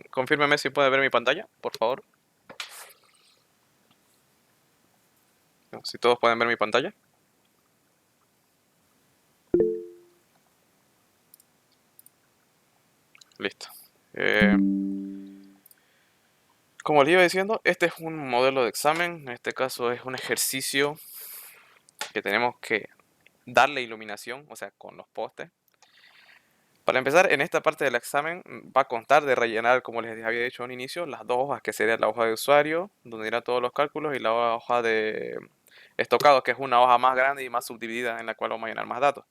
Confírmeme si puede ver mi pantalla, por favor. Si todos pueden ver mi pantalla. Listo. Eh, Como les iba diciendo, este es un modelo de examen. En este caso es un ejercicio que tenemos que darle iluminación, o sea, con los postes. Para empezar, en esta parte del examen va a constar de rellenar, como les había dicho al inicio, las dos hojas, que sería la hoja de usuario, donde irán todos los cálculos, y la hoja de estocado, que es una hoja más grande y más subdividida en la cual vamos a llenar más datos.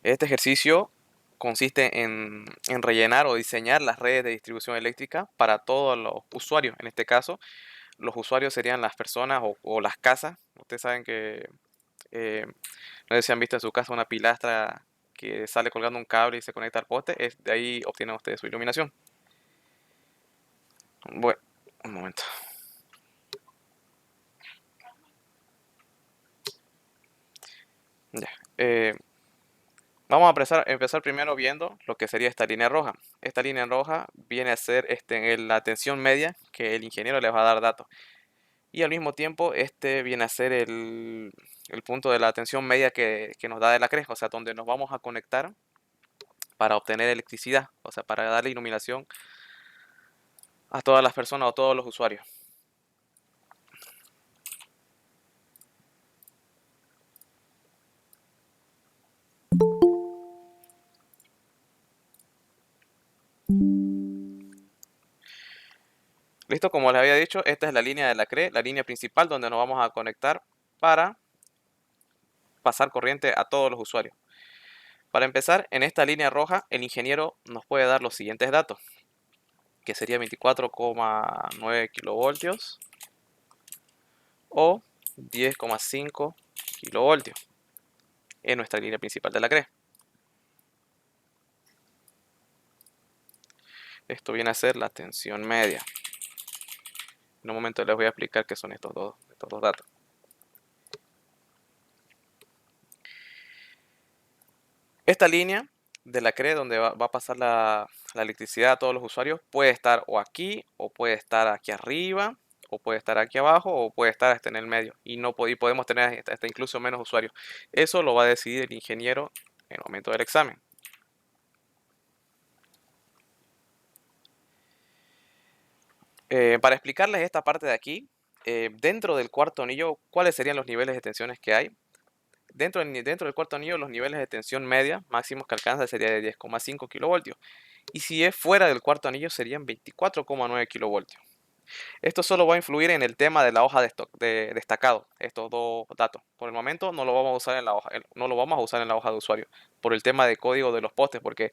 Este ejercicio consiste en rellenar o diseñar las redes de distribución eléctrica para todos los usuarios. En este caso, los usuarios serían las personas o las casas. Ustedes saben que, no sé si han visto en su casa una pilastra que sale colgando un cable y se conecta al poste. De ahí obtienen ustedes su iluminación. Bueno, un momento. Ya. Vamos a empezar primero viendo lo que sería esta línea roja. Esta línea roja viene a ser la tensión media que el ingeniero les va a dar datos. Y al mismo tiempo, este viene a ser el punto de la tensión media que nos da de la CRE, o sea, donde nos vamos a conectar para obtener electricidad, o sea, para darle iluminación a todas las personas o a todos los usuarios. Listo, como les había dicho, esta es la línea de la CRE, la línea principal donde nos vamos a conectar para pasar corriente a todos los usuarios. Para empezar, en esta línea roja, el ingeniero nos puede dar los siguientes datos, que sería 24,9 kilovoltios o 10,5 kilovoltios en nuestra línea principal de la CRE. Esto viene a ser la tensión media. En un momento les voy a explicar qué son estos dos datos. Esta línea de la CRE, donde va a pasar la electricidad a todos los usuarios, puede estar o aquí, o puede estar aquí arriba, o puede estar aquí abajo, o puede estar hasta en el medio. Y podemos tener hasta incluso menos usuarios. Eso lo va a decidir el ingeniero en el momento del examen. Para explicarles esta parte de aquí, dentro del cuarto anillo, ¿cuáles serían los niveles de tensiones que hay? Dentro del cuarto anillo, los niveles de tensión media máximos que alcanza sería de 10,5 kilovoltios. Y si es fuera del cuarto anillo, serían 24,9 kilovoltios. Esto solo va a influir en el tema de la hoja de destacado, estos dos datos. Por el momento no lo vamos a usar en la hoja, no lo vamos a usar en la hoja de usuario, por el tema de código de los postes, porque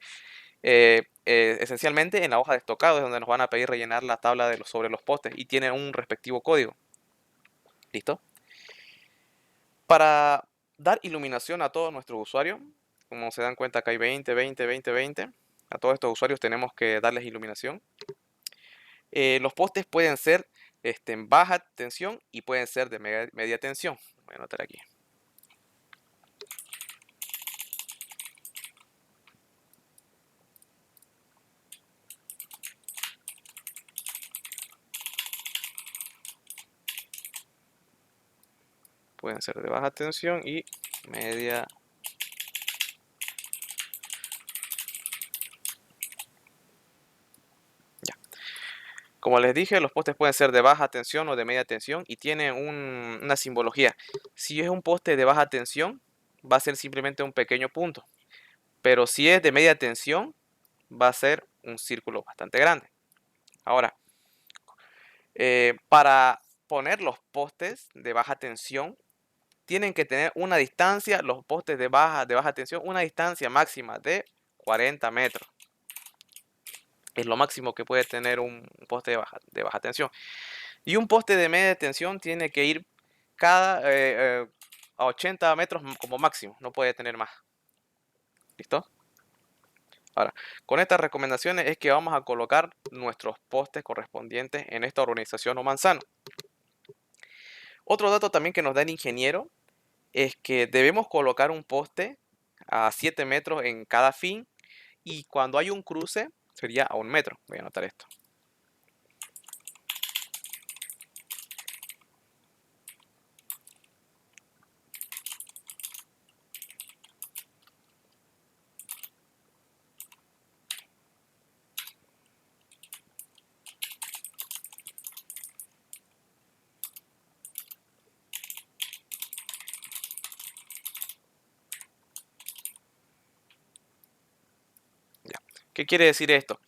esencialmente en la hoja de estocado es donde nos van a pedir rellenar la tabla sobre los postes y tiene un respectivo código. ¿Listo? Para dar iluminación a todos nuestros usuarios, como se dan cuenta acá hay 20, 20, 20, 20, a todos estos usuarios tenemos que darles iluminación. Los postes pueden ser en baja tensión y pueden ser de media tensión. Voy a anotar aquí. Pueden ser de baja tensión y media. Ya. Como les dije, los postes pueden ser de baja tensión o de media tensión y tienen una simbología. Si es un poste de baja tensión, va a ser simplemente un pequeño punto. Pero si es de media tensión, va a ser un círculo bastante grande. Ahora, para poner los postes de baja tensión, tienen que tener una distancia, los postes de baja tensión, una distancia máxima de 40 metros. Es lo máximo que puede tener un poste de baja tensión. Y un poste de media tensión tiene que ir a 80 metros como máximo, no puede tener más. ¿Listo? Ahora, con estas recomendaciones es que vamos a colocar nuestros postes correspondientes en esta organización o manzano. Otro dato también que nos da el ingeniero es que debemos colocar un poste a 7 metros en cada fin y cuando hay un cruce sería a 1 metro. Voy a anotar esto. Ya. ¿Qué quiere decir esto?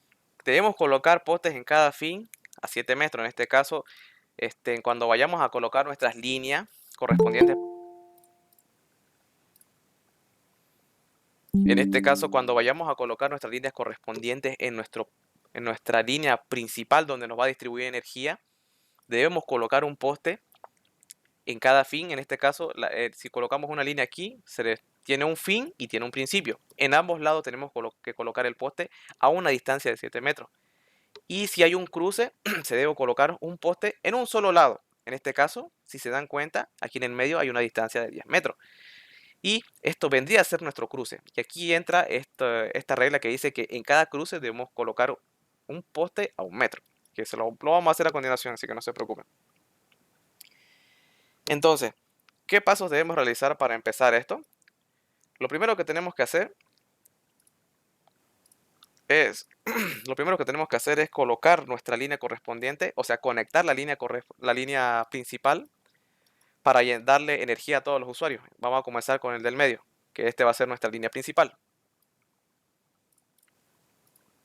Debemos colocar postes en cada fin a 7 metros. En este caso, cuando vayamos a colocar nuestras líneas correspondientes. En este caso, cuando vayamos a colocar nuestras líneas correspondientes en nuestra línea principal donde nos va a distribuir energía, debemos colocar un poste en cada fin. En este caso, si colocamos una línea aquí, tiene un fin y tiene un principio. En ambos lados tenemos que colocar el poste a una distancia de 7 metros. Y si hay un cruce, se debe colocar un poste en un solo lado. En este caso, si se dan cuenta, aquí en el medio hay una distancia de 10 metros. Y esto vendría a ser nuestro cruce. Y aquí entra esta regla que dice que en cada cruce debemos colocar un poste a 1 metro. Que lo vamos a hacer a continuación, así que no se preocupen. Entonces, ¿qué pasos debemos realizar para empezar esto? Lo primero que tenemos que hacer es, colocar nuestra línea correspondiente, o sea, conectar la línea principal para darle energía a todos los usuarios. Vamos a comenzar con el del medio, que este va a ser nuestra línea principal.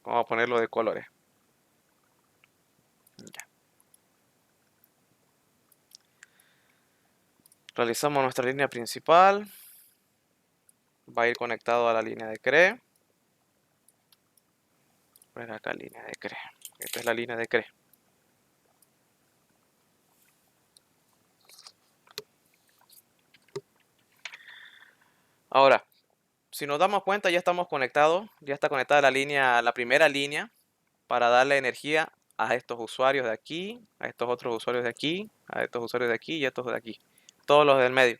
Vamos a ponerlo de colores. Ya. Realizamos nuestra línea principal. Va a ir conectado a la línea de CRE. Poner acá línea de CRE. Esta es la línea de CRE. Ahora, si nos damos cuenta, ya estamos conectados. Ya está conectada la primera línea para darle energía a estos usuarios de aquí, a estos otros usuarios de aquí, a estos usuarios de aquí y a estos de aquí. Todos los del medio.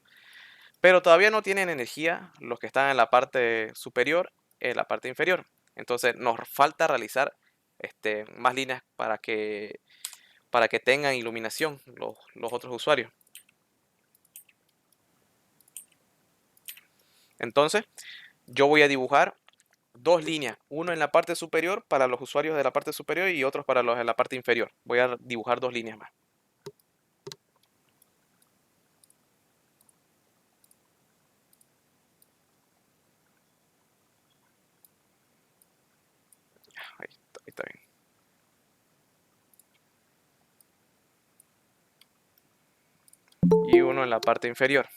Pero todavía no tienen energía los que están en la parte superior y en la parte inferior. Entonces nos falta realizar más líneas para que tengan iluminación los otros usuarios. Entonces yo voy a dibujar dos líneas, uno en la parte superior para los usuarios de la parte superior y otros para los de la parte inferior. Voy a dibujar dos líneas más. Ahí está bien. Y uno en la parte inferior.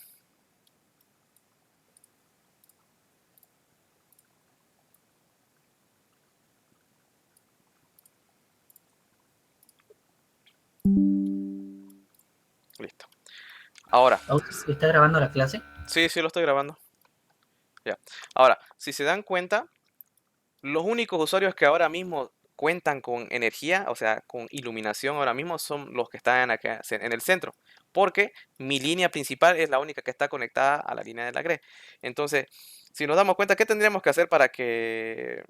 Listo. Ahora, ¿Está grabando la clase? sí, lo estoy grabando. Ya. Ahora, si se dan cuenta, los únicos usuarios que ahora mismo cuentan con energía, o sea, con iluminación ahora mismo, son los que están acá en el centro, porque mi línea principal es la única que está conectada a la línea de la GRE. Entonces, si nos damos cuenta, ¿qué tendríamos que hacer para que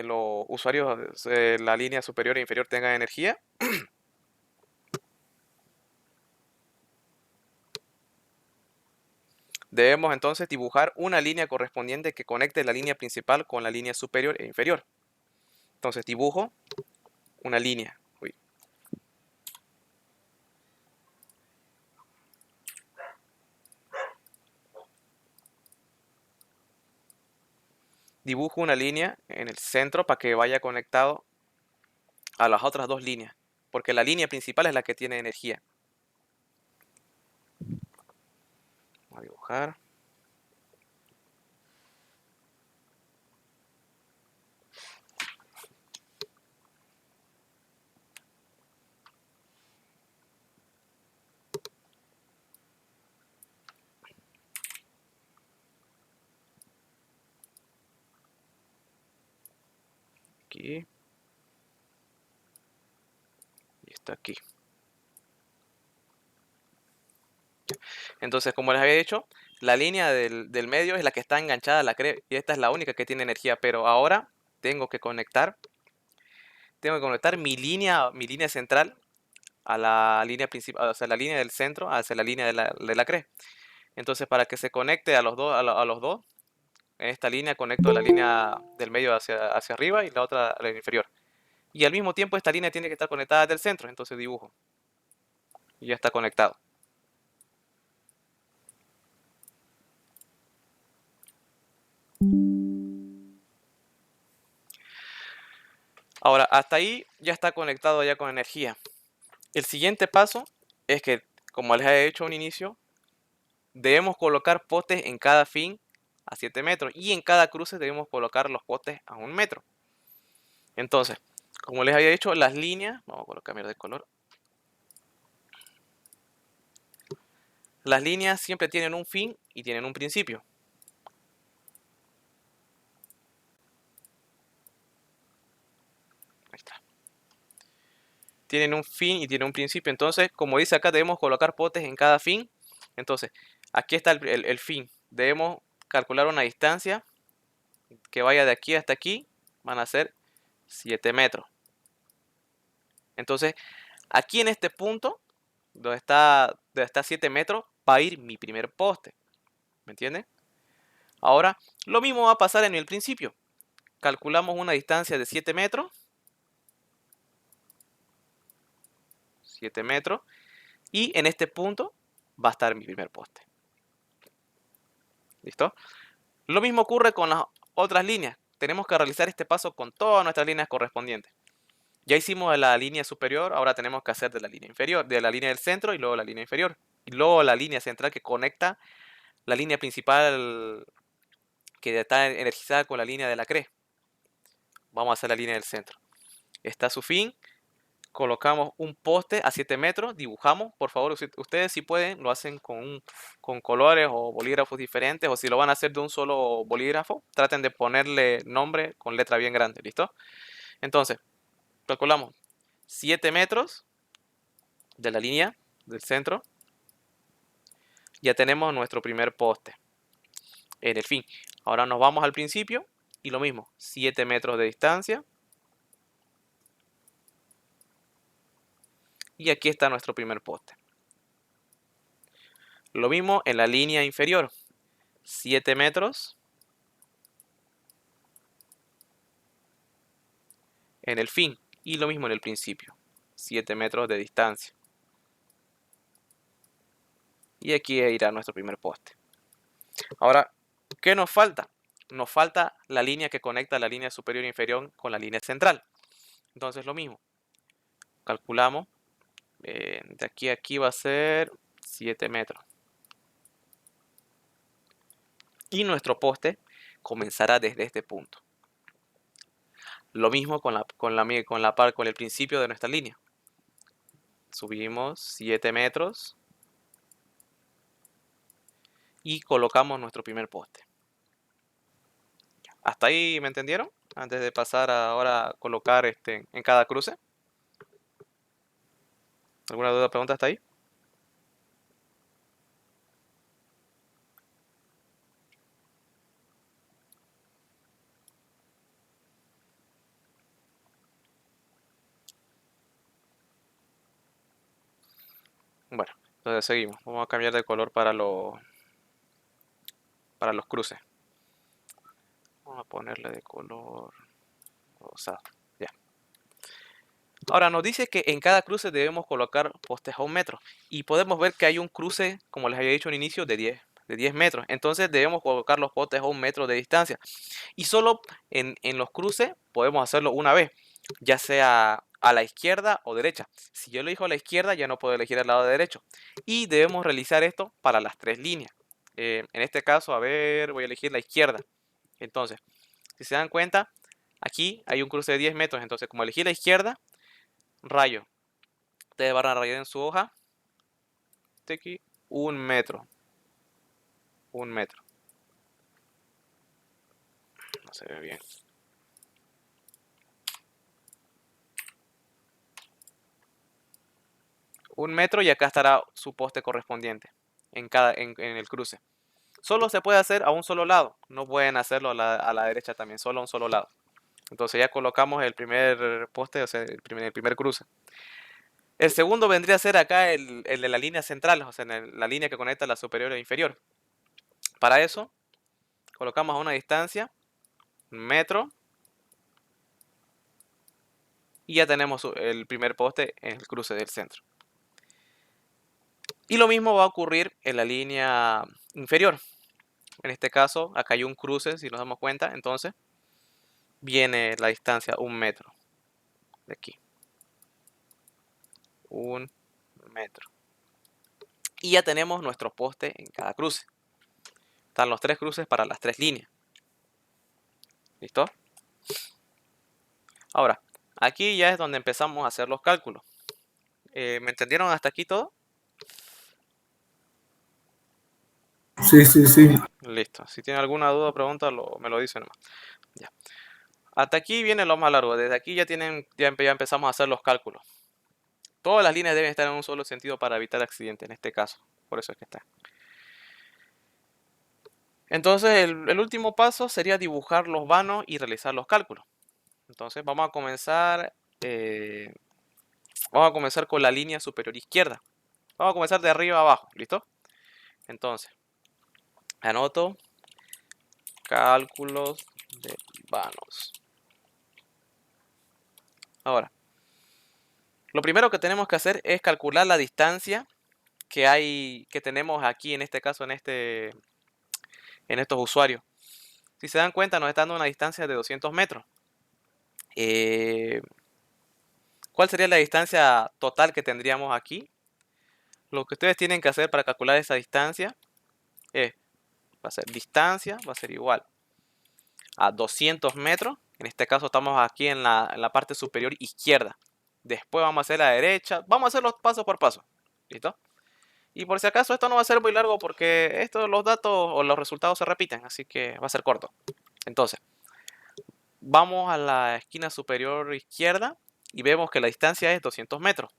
los usuarios de la línea superior e inferior tengan energía? Debemos entonces dibujar una línea correspondiente que conecte la línea principal con la línea superior e inferior. Entonces dibujo una línea. Uy. Dibujo una línea en el centro para que vaya conectado a las otras dos líneas, porque la línea principal es la que tiene energía. Vamos a dibujar. Aquí. Y está aquí. Entonces, como les había dicho, la línea del medio es la que está enganchada a la CRE y esta es la única que tiene energía, pero ahora tengo que conectar tengo que conectar mi línea central a la línea principal, o sea, la línea del centro hacia la línea de la cresta. Entonces, para que se conecte a los dos, a los dos, en esta línea conecto la línea del medio hacia arriba y la otra a la inferior. Y al mismo tiempo esta línea tiene que estar conectada del centro, entonces dibujo. Y ya está conectado. Ahora, hasta ahí ya está conectado ya con energía. El siguiente paso es que, como les he hecho a un inicio, debemos colocar postes en cada fin a 7 metros y en cada cruce debemos colocar los postes a 1 metro. Entonces, como les había dicho, las líneas, vamos a cambiar de color. Las líneas siempre tienen un fin y tienen un principio. Ahí está. Tienen un fin y tienen un principio. Entonces, como dice acá, debemos colocar postes en cada fin. Entonces, aquí está el fin. Debemos calcular una distancia que vaya de aquí hasta aquí. Van a ser 7 metros. Entonces, aquí en este punto, donde está 7 metros, va a ir mi primer poste. ¿Me entienden? Ahora, lo mismo va a pasar en el principio. Calculamos una distancia de 7 metros. 7 metros. Y en este punto va a estar mi primer poste. ¿Listo? Lo mismo ocurre con las otras líneas. Tenemos que realizar este paso con todas nuestras líneas correspondientes. Ya hicimos la línea superior, ahora tenemos que hacer de la línea inferior, de la línea del centro y luego la línea inferior. Y luego la línea central que conecta la línea principal que está energizada con la línea de la cresta. Vamos a hacer la línea del centro. Está su fin. Colocamos un poste a 7 metros, dibujamos. Por favor, ustedes si pueden, lo hacen con colores o bolígrafos diferentes. O si lo van a hacer de un solo bolígrafo, traten de ponerle nombre con letra bien grande. ¿Listo? Entonces, calculamos 7 metros de la línea del centro. Ya tenemos nuestro primer poste en el fin. Ahora nos vamos al principio y lo mismo, 7 metros de distancia. Y aquí está nuestro primer poste. Lo mismo en la línea inferior, 7 metros en el fin y lo mismo en el principio, 7 metros de distancia. Y aquí irá nuestro primer poste. Ahora, ¿qué nos falta? Nos falta la línea que conecta la línea superior e inferior con la línea central. Entonces lo mismo, calculamos, de aquí a aquí va a ser 7 metros. Y nuestro poste comenzará desde este punto. Lo mismo con el principio de nuestra línea. Subimos 7 metros y colocamos nuestro primer poste. ¿Hasta ahí me entendieron? Antes de pasar ahora a colocar en cada cruce. ¿Alguna duda o pregunta hasta ahí? Bueno, entonces seguimos. Vamos a cambiar de color para los cruces. Vamos a ponerle de color rosado. Ya. Ahora nos dice que en cada cruce debemos colocar postes a 1 metro. Y podemos ver que hay un cruce, como les había dicho al inicio, de 10 metros. Entonces debemos colocar los postes a 1 metro de distancia. Y solo en los cruces podemos hacerlo una vez, ya sea a la izquierda o derecha. Si yo elijo a la izquierda, ya no puedo elegir al lado derecho. Y debemos realizar esto para las 3 líneas. En este caso, a ver, voy a elegir la izquierda. Entonces, si se dan cuenta, aquí hay un cruce de 10 metros. Entonces, como elegí la izquierda, rayo. Ustedes van a rayar en su hoja. Aquí, 1 metro. 1 metro. No se ve bien. 1 metro y acá estará su poste correspondiente en el cruce. Solo se puede hacer a un solo lado, no pueden hacerlo a la derecha también, solo a un solo lado. Entonces ya colocamos el primer poste, o sea, el primer cruce. El segundo vendría a ser acá el de la línea central, o sea, la línea que conecta la superior e inferior. Para eso, colocamos a una distancia, 1 metro, y ya tenemos el primer poste en el cruce del centro. Y lo mismo va a ocurrir en la línea inferior. En este caso, acá hay un cruce, si nos damos cuenta, entonces viene la distancia 1 metro de aquí. 1 metro. Y ya tenemos nuestro poste en cada cruce. Están los 3 cruces para las 3 líneas. ¿Listo? Ahora, aquí ya es donde empezamos a hacer los cálculos. ¿Me entendieron hasta aquí todo? Sí, sí, sí. Listo. Si tienen alguna duda o pregunta, me lo dicen nomás. Ya. Hasta aquí viene lo más largo. Desde aquí ya empezamos a hacer los cálculos. Todas las líneas deben estar en un solo sentido para evitar accidentes en este caso. Por eso es que está. Entonces, el último paso sería dibujar los vanos y realizar los cálculos. Entonces, eh, vamos a comenzar con la línea superior izquierda. Vamos a comenzar de arriba a abajo. ¿Listo? Entonces, anoto cálculos de vanos. Ahora, lo primero que tenemos que hacer es calcular la distancia que tenemos aquí, en este caso, en estos usuarios. Si se dan cuenta, nos está dando una distancia de 200 metros. Eh, ¿Cuál sería la distancia total que tendríamos aquí? Lo que ustedes tienen que hacer para calcular esa distancia es, va a ser distancia, va a ser igual a 200 metros. En este caso estamos aquí en la parte superior izquierda. Después vamos a hacer la derecha. Vamos a hacer los pasos por paso. ¿Listo? Y por si acaso esto no va a ser muy largo porque los datos o los resultados se repiten. Así que va a ser corto. Entonces, vamos a la esquina superior izquierda y vemos que la distancia es 200 metros.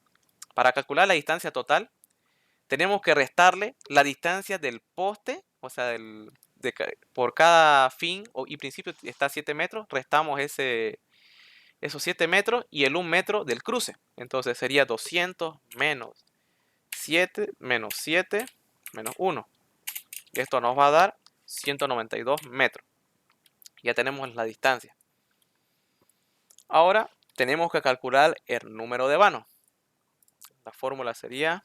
Para calcular la distancia total, tenemos que restarle la distancia del poste, o sea, por cada fin y principio está 7 metros, restamos esos 7 metros y el 1 metro del cruce. Entonces sería 200 menos 7 menos 7 menos 1. Esto nos va a dar 192 metros. Ya tenemos la distancia. Ahora tenemos que calcular el número de vanos. La fórmula sería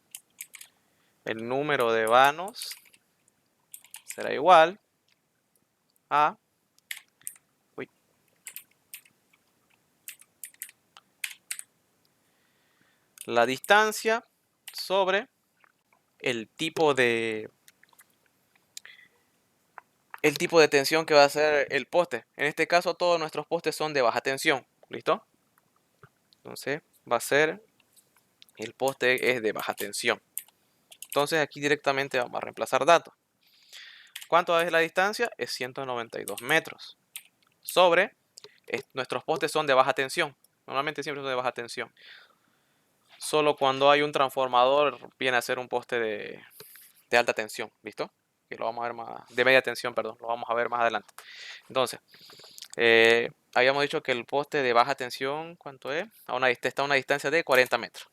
el número de vanos será igual a la distancia sobre el tipo de tensión que va a ser el poste. En este caso todos nuestros postes son de baja tensión. ¿Listo? Entonces va a ser el poste es de baja tensión. Entonces aquí directamente vamos a reemplazar datos. ¿Cuánto es la distancia? Es 192 metros. Sobre nuestros postes son de baja tensión. Normalmente siempre son de baja tensión. Solo cuando hay un transformador viene a ser un poste de alta tensión. ¿Listo? Que lo vamos a ver más, de media tensión, perdón, lo vamos a ver más adelante. Entonces, habíamos dicho que el poste de baja tensión, ¿cuánto es? Está a una distancia de 40 metros.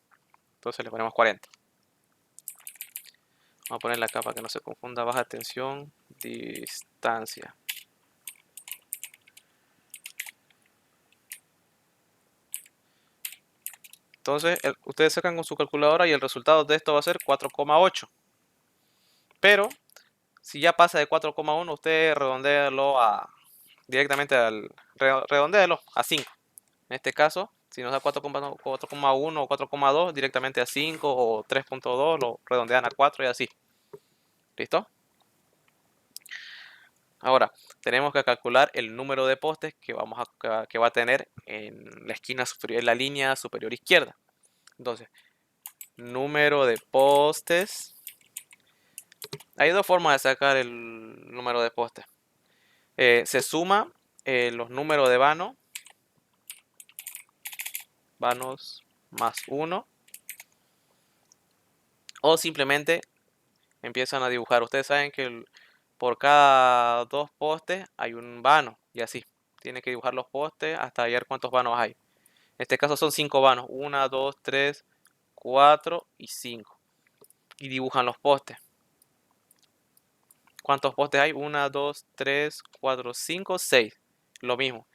Entonces le ponemos 40. Vamos a poner la capa que no se confunda, baja tensión, distancia. Entonces, ustedes sacan con su calculadora y el resultado de esto va a ser 4,8. Pero, si ya pasa de 4,1, usted redondéalo directamente redondéalo a 5. En este caso, si nos da 4,1 o 4,2, directamente a 5 o 3,2 lo redondean a 4 y así. ¿Listo? Ahora, tenemos que calcular el número de postes que va a tener en la esquina superior, en la línea superior izquierda. Entonces, número de postes. Hay dos formas de sacar el número de postes. Se suma los números de vanos más 1, o simplemente empiezan a dibujar. Ustedes saben que por cada 2 postes hay un vano y así. tiene que dibujar los postes hasta hallar cuántos vanos hay. En este caso son 5 vanos. 1, 2, 3, 4 y 5. Y dibujan los postes. ¿Cuántos postes hay? 1, 2, 3, 4, 5, 6. Lo mismo.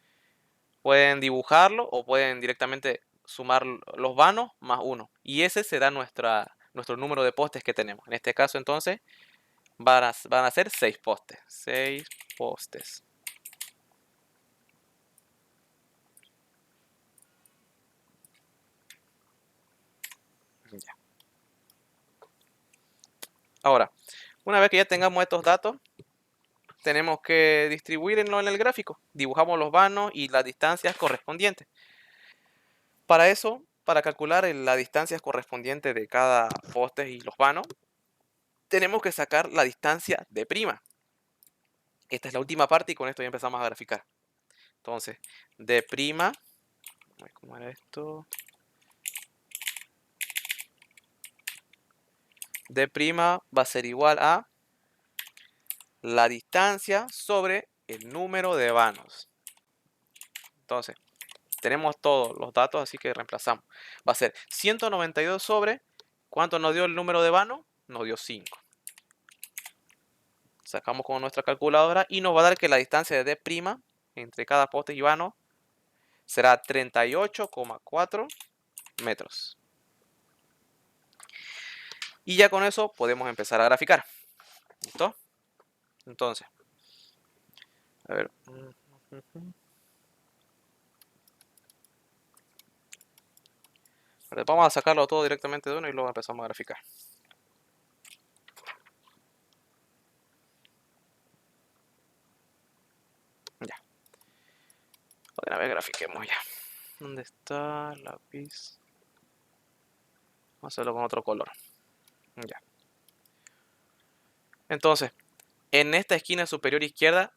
Pueden dibujarlo o pueden directamente sumar los vanos más 1. Y ese será nuestro número de postes que tenemos. En este caso entonces van a ser 6 postes. 6 postes. Ya. Ahora, una vez que ya tengamos estos datos, tenemos que distribuirlo en el gráfico. Dibujamos los vanos y las distancias correspondientes. Para eso, para calcular las distancias correspondientes de cada poste y los vanos, tenemos que sacar la distancia de prima. Esta es la última parte y con esto ya empezamos a graficar. Entonces, de prima, ¿cómo era esto? De prima va a ser igual a la distancia sobre el número de vanos. Entonces, tenemos todos los datos, así que reemplazamos. Va a ser 192 sobre, ¿cuánto nos dio el número de vanos? Nos dio 5. Sacamos con nuestra calculadora y nos va a dar que la distancia de D' entre cada poste y vano será 38,4 metros. Y ya con eso podemos empezar a graficar. ¿Listo? Entonces, a ver. Vamos a sacarlo todo directamente de uno y luego empezamos a graficar. Ya. Otra vez grafiquemos ya. ¿Dónde está el lápiz? Vamos a hacerlo con otro color. Ya. Entonces, en esta esquina superior izquierda,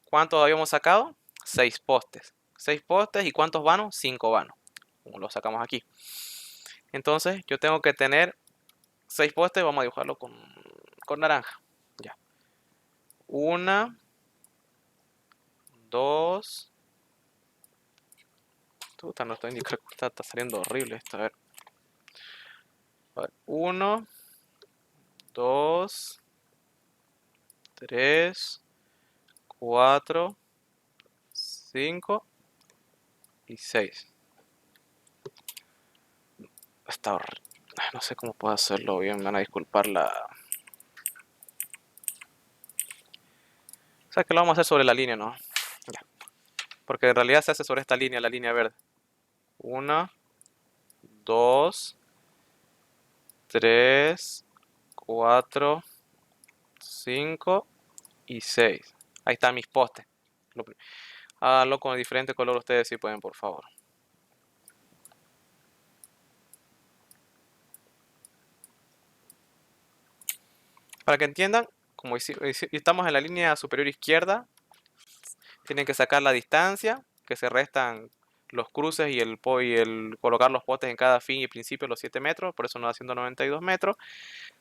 ¿cuántos habíamos sacado? 6 postes. 6 postes y ¿cuántos vanos? 5 vanos. Como lo sacamos aquí. Entonces, yo tengo que tener 6 postes. Vamos a dibujarlo con naranja. Ya. 1, 2. No estoy indicando. Está saliendo horrible esto. A ver. 1, 2, 3, 4, 5 y 6. Está horrible. No sé cómo puedo hacerlo bien. Me van a disculpar la... O sea que lo vamos a hacer sobre la línea, ¿no? Ya. Porque en realidad se hace sobre esta línea, la línea verde. 1, 2, 3, 4, 5 y 6. Ahí están mis postes. Háganlo con diferente color ustedes si pueden, por favor. Para que entiendan, como estamos en la línea superior izquierda, tienen que sacar la distancia, que se restan los cruces y el colocar los postes en cada fin y principio los 7 metros, por eso nos da 192 metros.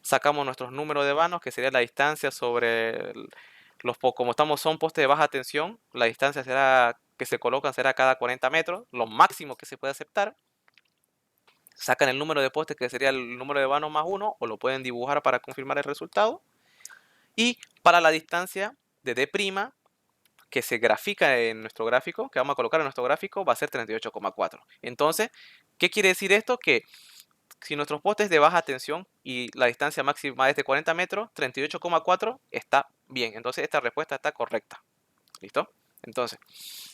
Sacamos nuestros números de vanos, que sería la distancia sobre como son postes de baja tensión, la distancia que se colocan será cada 40 metros, lo máximo que se puede aceptar. Sacan el número de postes, que sería el número de vanos más 1, o lo pueden dibujar para confirmar el resultado. Y para la distancia de D', que se grafica en nuestro gráfico, que vamos a colocar en nuestro gráfico, va a ser 38,4. Entonces, ¿qué quiere decir esto? Que si nuestros postes de baja tensión y la distancia máxima es de 40 metros, 38,4 está bien. Entonces, esta respuesta está correcta. ¿Listo? Entonces,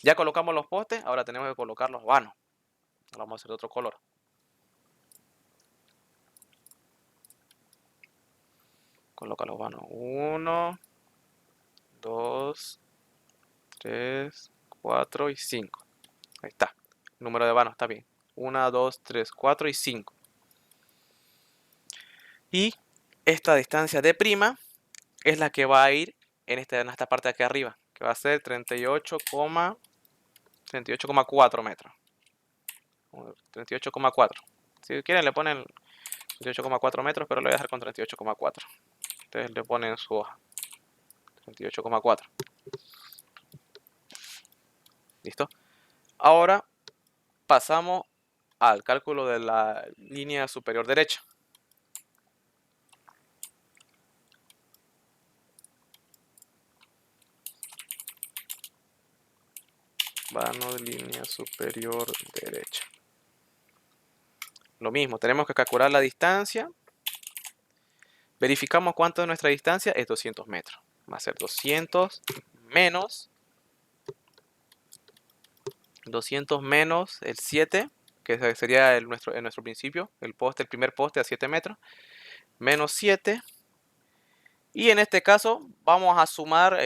ya colocamos los postes, ahora tenemos que colocar los vanos. Ahora vamos a hacer de otro color. Coloca los vanos. 1, 2, 3, 4 y 5. Ahí está. El número de vanos está bien. 1, 2, 3, 4 y 5. Y esta distancia de prima es la que va a ir en esta parte de aquí arriba, que va a ser 38,4 metros. 38,4. Si quieren le ponen 38,4 metros, pero lo voy a dejar con 38,4. Ustedes le ponen su hoja. 38,4. ¿Listo? Ahora pasamos al cálculo de la línea superior derecha. Vano de línea superior derecha. Lo mismo, tenemos que calcular la distancia. Verificamos cuánto de nuestra distancia es 200 metros. Va a ser 200 menos el 7, que sería nuestro principio, el primer poste a 7 metros, menos 7. Y en este caso vamos a sumar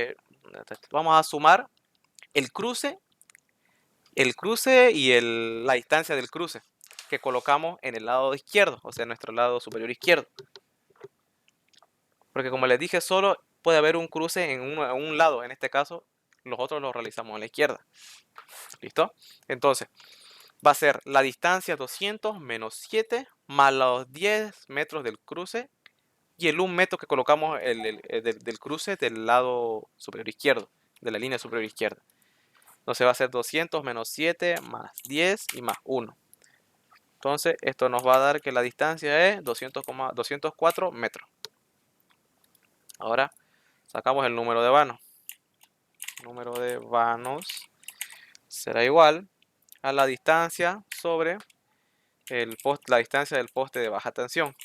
el cruce y la distancia del cruce que colocamos en el lado izquierdo, o sea, en nuestro lado superior izquierdo. Porque como les dije, solo puede haber un cruce en un lado, en este caso, los otros los realizamos a la izquierda. ¿Listo? Entonces, va a ser la distancia 200 menos 7 más los 10 metros del cruce y el 1 metro que colocamos del cruce del lado superior izquierdo, de la línea superior izquierda. Entonces va a ser 200 menos 7 más 10 y más 1. Entonces esto nos va a dar que la distancia es 204 metros. Ahora sacamos el número de vanos. El número de vanos será igual a la distancia sobre la distancia del poste de baja tensión.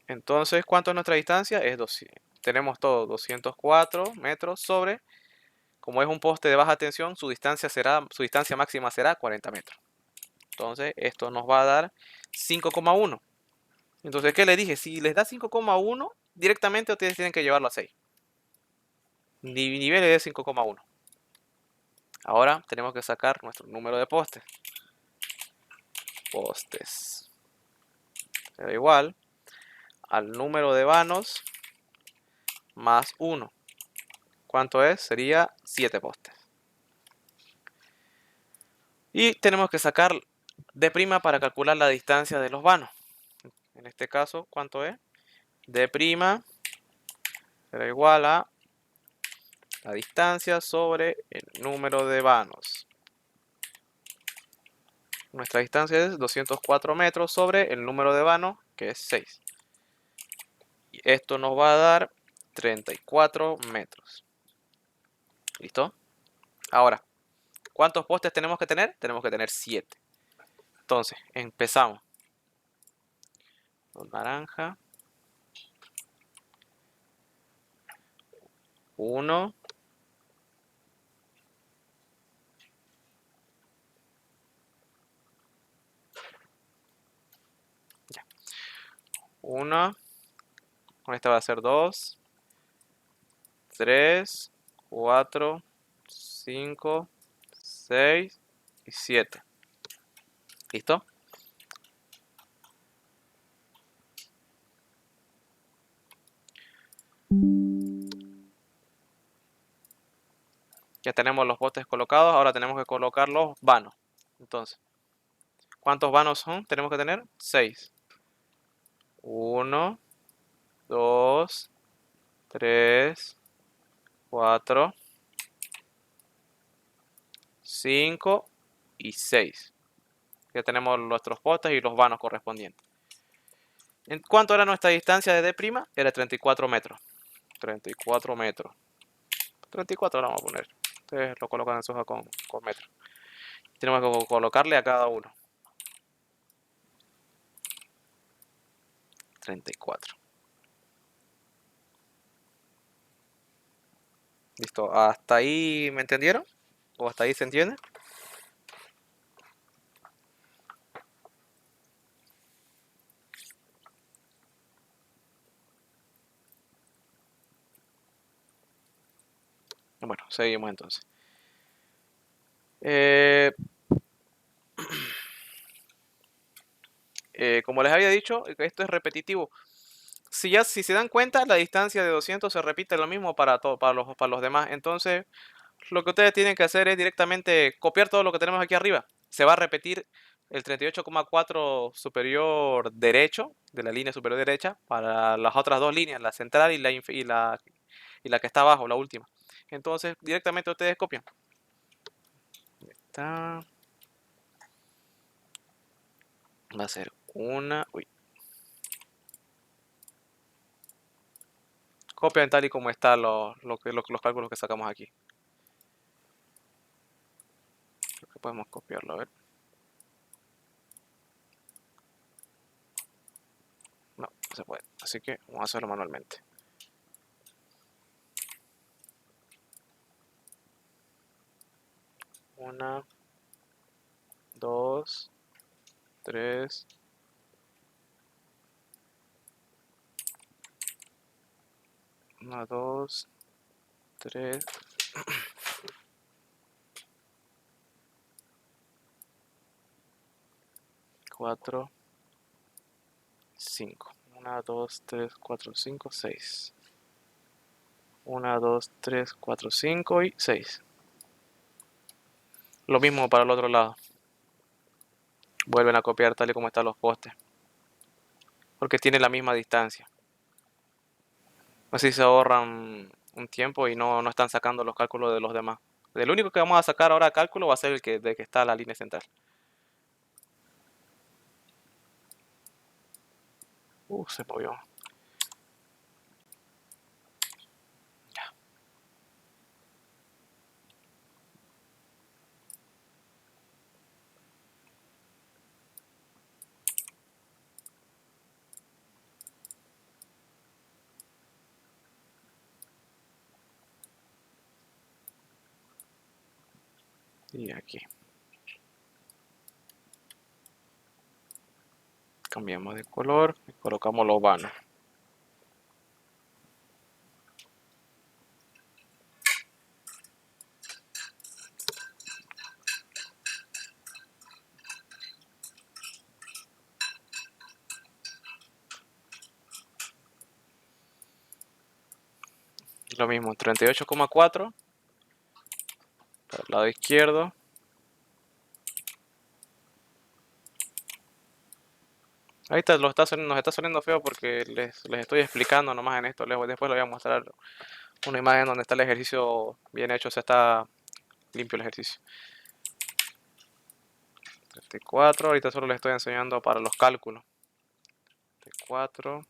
Entonces, ¿cuánto es nuestra distancia? Es 200. Tenemos todo 204 metros sobre, como es un poste de baja tensión, su distancia máxima será 40 metros. Entonces, esto nos va a dar 5,1. Entonces, ¿qué les dije? Si les da 5,1, directamente ustedes tienen que llevarlo a 6. Nivel es 5,1. Ahora tenemos que sacar nuestro número de postes. Postes será igual al número de vanos más 1. ¿Cuánto es? Sería 7 postes. Y tenemos que sacar D' para calcular la distancia de los vanos. En este caso, ¿cuánto es? D' será igual a la distancia sobre el número de vanos. Nuestra distancia es 204 metros sobre el número de vanos, que es 6. Y esto nos va a dar 34 metros. ¿Listo? Ahora, ¿cuántos postes tenemos que tener? Tenemos que tener 7. Entonces, empezamos. Naranja. 1. 1. Con esta va a ser 2, 3, 4, 5, 6 y 7. ¿Listo? Ya tenemos los postes colocados, ahora tenemos que colocar los vanos. Entonces, ¿cuántos vanos son? Tenemos que tener 6. 1, 2, 3, 4, 5 y 6. Ya tenemos nuestros postes y los vanos correspondientes. ¿En cuánto era nuestra distancia de D'? Era 34 metros. 34 metros. 34 lo vamos a poner. Ustedes lo colocan en su hoja con metros. Tenemos que colocarle a cada uno. 34. Listo. ¿Hasta ahí me entendieron? ¿O hasta ahí se entiende? Bueno, seguimos entonces. Como les había dicho, esto es repetitivo. Si se dan cuenta, la distancia de 200 se repite lo mismo para los demás. Entonces, lo que ustedes tienen que hacer es directamente copiar todo lo que tenemos aquí arriba. Se va a repetir el 38,4 superior derecho, de la línea superior derecha, para las otras dos líneas, la central y y la que está abajo, la última. Entonces, directamente ustedes copian. Está. Va a ser una. Uy. Copian tal y como están los cálculos que sacamos aquí. Creo que podemos copiarlo, a ver. No, no se puede. Así que vamos a hacerlo manualmente. Una, dos, tres. Una, dos, tres. 4, 5. 1, 2, 3, 4, 5, 6. 1, 2, 3, 4, 5 y 6. Lo mismo para el otro lado. Vuelven a copiar tal y como están los postes. Porque tienen la misma distancia. Así se ahorran un tiempo y no están sacando los cálculos de los demás. El único que vamos a sacar ahora cálculo va a ser el de que está la línea central. Se movió. Y aquí. Cambiamos de color y colocamos los vanos. Lo mismo, 38,4 para el lado izquierdo. Ahí está, nos está saliendo feo porque les estoy explicando nomás en esto. Después les voy a mostrar una imagen donde está el ejercicio bien hecho, o sea, está limpio el ejercicio. 34, ahorita solo les estoy enseñando para los cálculos. 34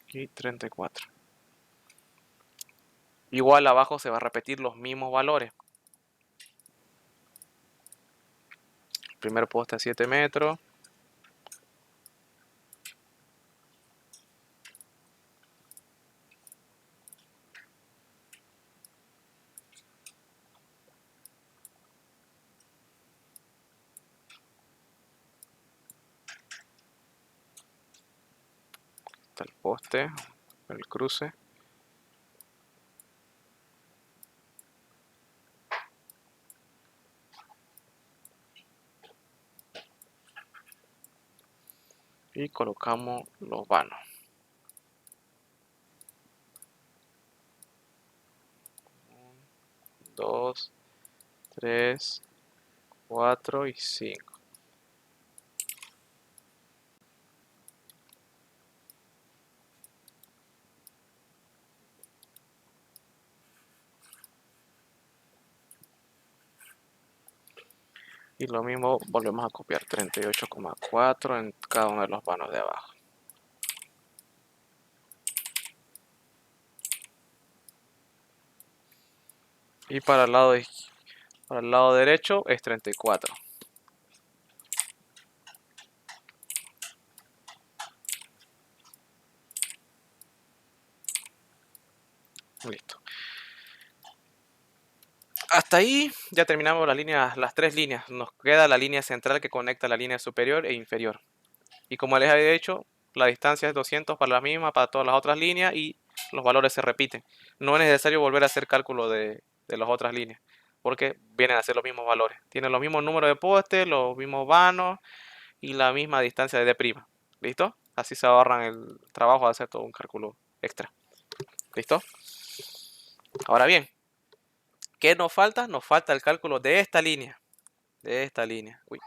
y 34. Igual abajo se va a repetir los mismos valores. El primer poste a 7 metros. Está el poste, el cruce. Y colocamos los vanos. 2, 3, 4 y 5. Y lo mismo volvemos a copiar 38,4 en cada uno de los vanos de abajo. Y para el lado derecho es 34. Listo. Hasta ahí ya terminamos las tres líneas. Nos queda la línea central que conecta la línea superior e inferior. Y como les había dicho, la distancia es 200 para la misma, para todas las otras líneas y los valores se repiten. No es necesario volver a hacer cálculo de las otras líneas, porque vienen a ser los mismos valores. Tienen los mismos números de postes, los mismos vanos y la misma distancia de D'. ¿Listo? Así se ahorran el trabajo de hacer todo un cálculo extra. ¿Listo? Ahora bien, ¿qué nos falta? Nos falta el cálculo de esta línea. De esta línea. Uy.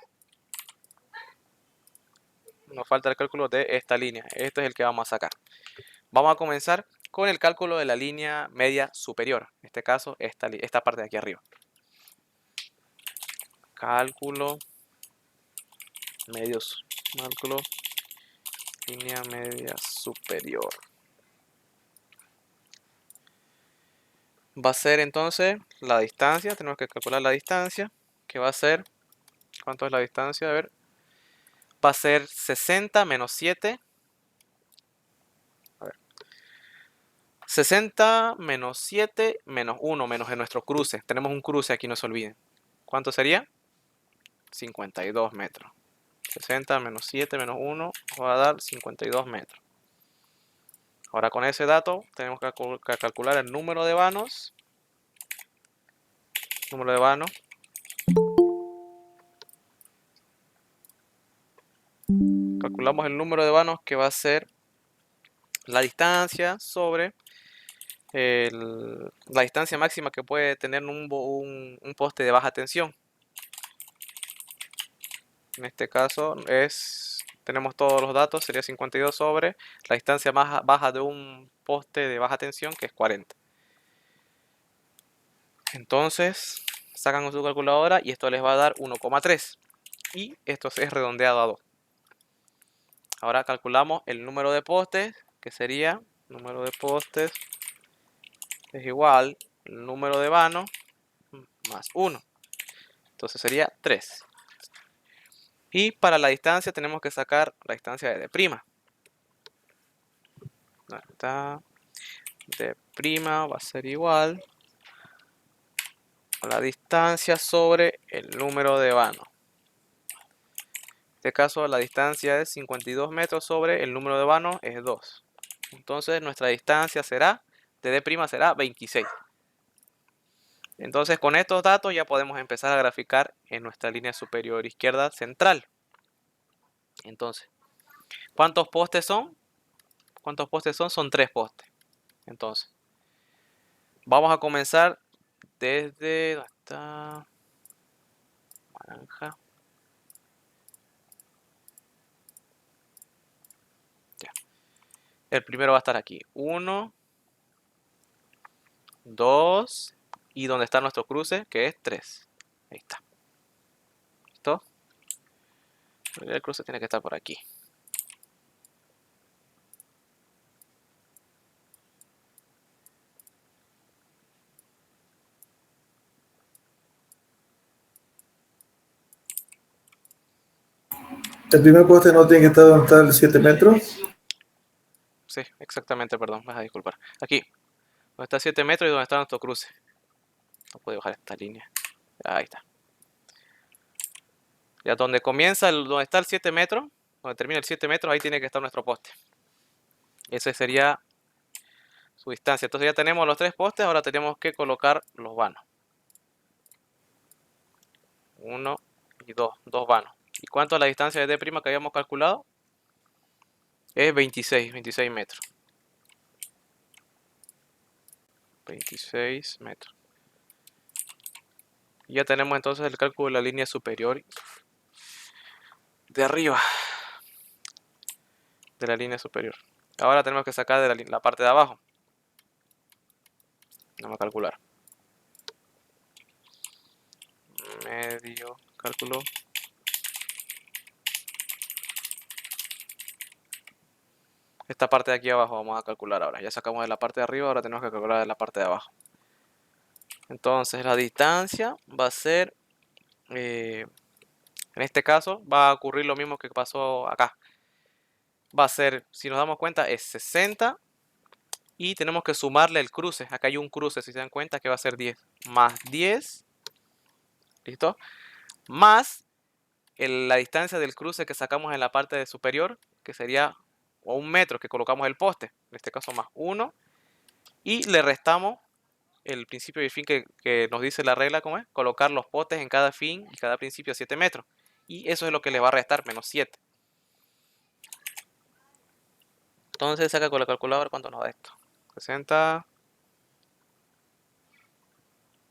Nos falta el cálculo de esta línea. Este es el que vamos a sacar. Vamos a comenzar con el cálculo de la línea media superior. En este caso, esta parte de aquí arriba. Cálculo línea media superior. Va a ser entonces la distancia, tenemos que calcular la distancia, que va a ser, ¿cuánto es la distancia? A ver, va a ser 60 menos 7. A ver, 60 menos 7 menos 1 menos en nuestro cruce. Tenemos un cruce aquí, no se olviden. ¿Cuánto sería? 52 metros. 60 menos 7 menos 1 va a dar 52 metros. Ahora con ese dato tenemos que calcular el número de vanos. Calculamos el número de vanos, que va a ser la distancia sobre la distancia máxima que puede tener un poste de baja tensión. En este caso tenemos todos los datos, sería 52 sobre la distancia más baja de un poste de baja tensión, que es 40. Entonces sacan su calculadora y esto les va a dar 1,3 y esto es redondeado a 2. Ahora calculamos el número de postes, que sería número de postes es igual al número de vanos más 1. Entonces sería 3. Y para la distancia tenemos que sacar la distancia de D'. D' va a ser igual a la distancia sobre el número de vanos. En este caso la distancia es 52 metros sobre el número de vanos es 2. Entonces nuestra distancia de D' será 26. Entonces con estos datos ya podemos empezar a graficar en nuestra línea superior izquierda central. Entonces, ¿cuántos postes son? ¿Cuántos postes son? Son 3 postes. Entonces, vamos a comenzar desde... ¿dónde está? Naranja. Ya. El primero va a estar aquí. 1, 2 y donde está nuestro cruce, que es 3. Ahí está. ¿Listo? El cruce tiene que estar por aquí. El primer poste no tiene que estar donde está el 7 metros. Sí, exactamente, perdón, vas a disculpar. Aquí, donde está 7 metros y donde está nuestro cruce. No puedo bajar esta línea. Ahí está. Ya donde comienza, donde está el 7 metros, donde termina el 7 metros, ahí tiene que estar nuestro poste. Ese sería su distancia. Entonces ya tenemos los 3 postes, ahora tenemos que colocar los vanos. 1 y 2 vanos. ¿Y cuánto es la distancia de D' que habíamos calculado? Es 26 metros. 26 metros. Y ya tenemos entonces el cálculo de la línea superior de arriba. De la línea superior. Ahora tenemos que sacar de la parte de abajo. Vamos a calcular. Medio cálculo. Esta parte de aquí abajo vamos a calcular ahora. Ya sacamos de la parte de arriba, ahora tenemos que calcular de la parte de abajo. Entonces la distancia va a ser, en este caso, va a ocurrir lo mismo que pasó acá. Va a ser, si nos damos cuenta, es 60 y tenemos que sumarle el cruce. Acá hay un cruce, si se dan cuenta, que va a ser 10. Más 10, ¿listo? Más la distancia del cruce que sacamos en la parte superior, que sería 1 metro que colocamos el poste. En este caso más 1. Y le restamos el principio y el fin que nos dice la regla, ¿cómo es? Colocar los postes en cada fin y cada principio a 7 metros. Y eso es lo que le va a restar, menos 7. Entonces saca con la calculadora cuánto nos da esto. 60,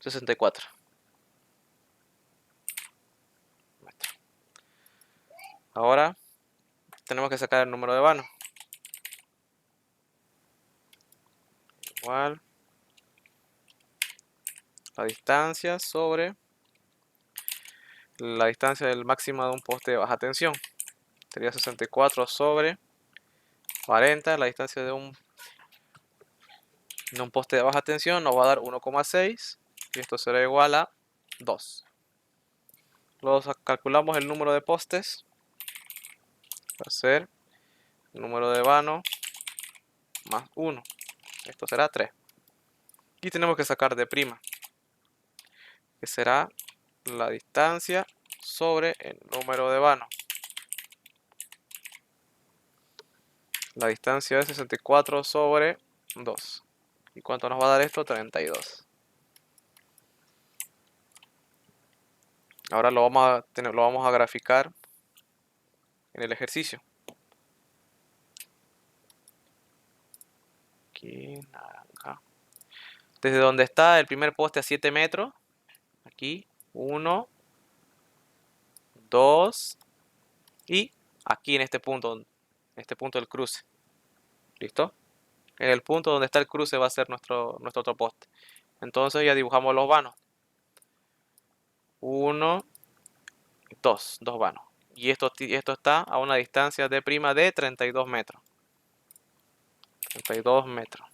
64 metros. Ahora tenemos que sacar el número de vanos. igual la distancia sobre la distancia del máximo de un poste de baja tensión. Sería 64 sobre 40, la distancia de un poste de baja tensión nos va a dar 1,6 y esto será igual a 2. Luego calculamos el número de postes, va a ser el número de vano más 1, esto será 3. Y tenemos que sacar de prima, que será la distancia sobre el número de vano. La distancia es 64 sobre 2. ¿Y cuánto nos va a dar esto? 32. Ahora lo vamos a graficar en el ejercicio. Aquí, naranja. Desde donde está el primer poste a 7 metros, aquí 1, 2 y aquí en este punto del cruce. ¿Listo? En el punto donde está el cruce va a ser nuestro otro poste. Entonces ya dibujamos los vanos. 1, 2 vanos. Y esto está a una distancia de prima de 32 metros. 32 metros.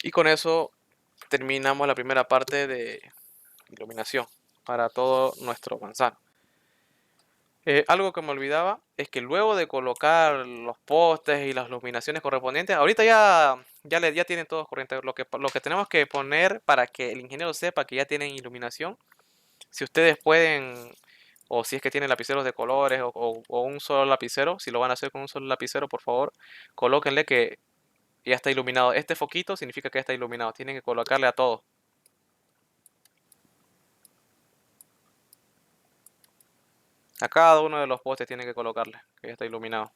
Y con eso terminamos la primera parte de iluminación para todo nuestro manzano. Algo que me olvidaba es que luego de colocar los postes y las iluminaciones correspondientes, ahorita ya tienen todos corrientes. Lo que tenemos que poner para que el ingeniero sepa que ya tienen iluminación, si ustedes pueden, o si es que tienen lapiceros de colores o un solo lapicero, si lo van a hacer con un solo lapicero, por favor, colóquenle que ya está iluminado. Este foquito significa que ya está iluminado. Tienen que colocarle a todo. A cada uno de los postes tienen que colocarle que ya está iluminado.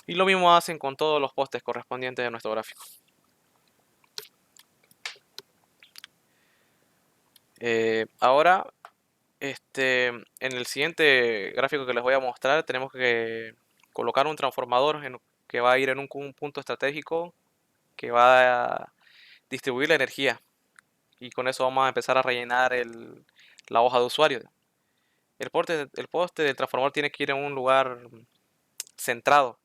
Y lo mismo hacen con todos los postes correspondientes de nuestro gráfico. Ahora, en el siguiente gráfico que les voy a mostrar, tenemos que colocar un transformador que va a ir en un punto estratégico que va a distribuir la energía. Y con eso vamos a empezar a rellenar la hoja de usuario. El poste del transformador tiene que ir en un lugar centrado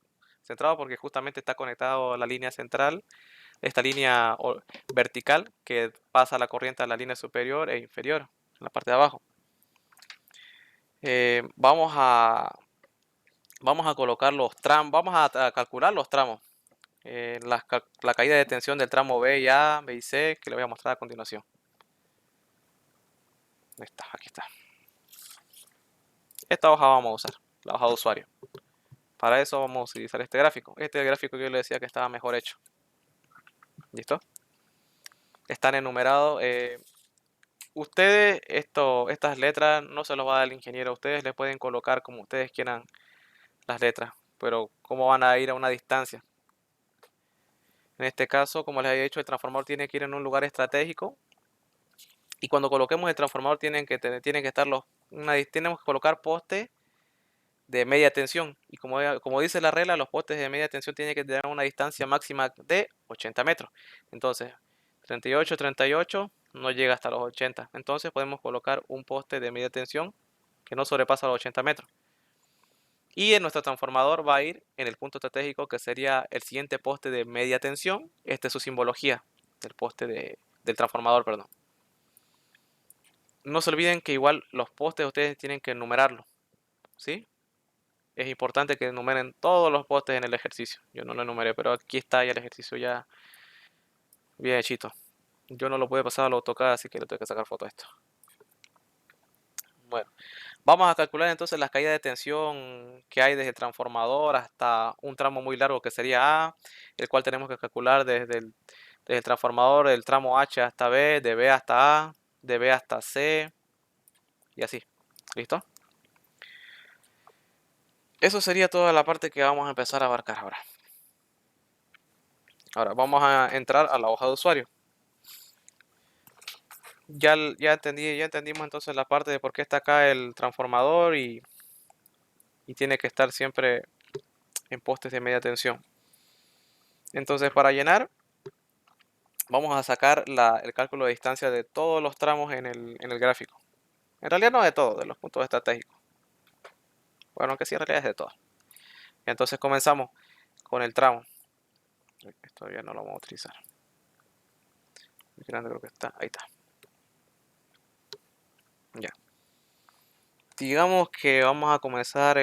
porque justamente está conectado a la línea central, esta línea vertical que pasa la corriente a la línea superior e inferior, en la parte de abajo. Vamos a colocar los tramos, vamos a calcular los tramos. La caída de tensión del tramo B y A, B y C, que le voy a mostrar a continuación. Aquí está. Esta hoja vamos a usar, la hoja de usuario. Para eso vamos a utilizar este gráfico. Este es el gráfico que yo le decía que estaba mejor hecho. ¿Listo? Están enumerados. Ustedes, estas letras no se los va a dar el ingeniero. Ustedes le pueden colocar como ustedes quieran las letras. Pero cómo van a ir a una distancia. En este caso, como les había dicho, el transformador tiene que ir en un lugar estratégico. Y cuando coloquemos el transformador tienen que estar tenemos que colocar postes de media tensión. Y como dice la regla, los postes de media tensión tienen que tener una distancia máxima de 80 metros. Entonces, 38 no llega hasta los 80. Entonces podemos colocar un poste de media tensión que no sobrepasa los 80 metros. Y en nuestro transformador va a ir en el punto estratégico que sería el siguiente poste de media tensión. Esta es su simbología del transformador, perdón. No se olviden que igual los postes ustedes tienen que enumerarlos, ¿sí? Es importante que enumeren todos los postes en el ejercicio. Yo no lo enumeré, pero aquí está ya el ejercicio ya bien hechito. Yo no lo pude pasar al AutoCAD, así que le tengo que sacar foto a esto. Bueno, vamos a calcular entonces las caídas de tensión que hay desde el transformador hasta un tramo muy largo que sería A, el cual tenemos que calcular desde el transformador del tramo H hasta B, de B hasta A, de B hasta C y así. ¿Listo? Eso sería toda la parte que vamos a empezar a abarcar ahora. Ahora vamos a entrar a la hoja de usuario. Ya entendimos entonces la parte de por qué está acá el transformador y tiene que estar siempre en postes de media tensión. Entonces, para llenar, vamos a sacar el cálculo de distancia de todos los tramos en el gráfico. En realidad no de todos, de los puntos estratégicos. Bueno, aunque sí en realidad es de todos. Entonces comenzamos con el tramo. Esto todavía no lo vamos a utilizar. Muy grande creo que está. Ahí está. Ya. Digamos que vamos a comenzar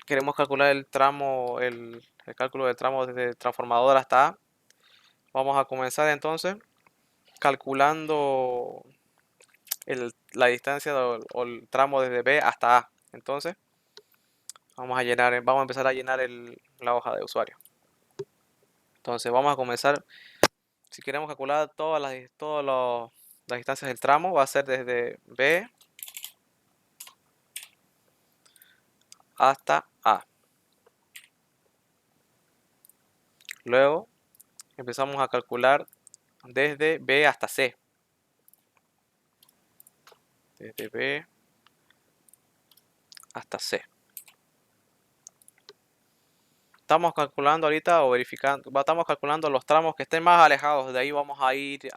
queremos calcular el tramo, el cálculo del tramo desde el transformador hasta A. Vamos a comenzar entonces calculando la distancia o el tramo desde B hasta A. Entonces, vamos a empezar a llenar la hoja de usuario. Entonces, vamos a comenzar, si queremos calcular las distancias del tramo, va a ser desde B hasta A. Luego, empezamos a calcular desde B hasta C. Desde B hasta C. Estamos calculando ahorita o verificando, estamos calculando los tramos que estén más alejados. De ahí vamos a ir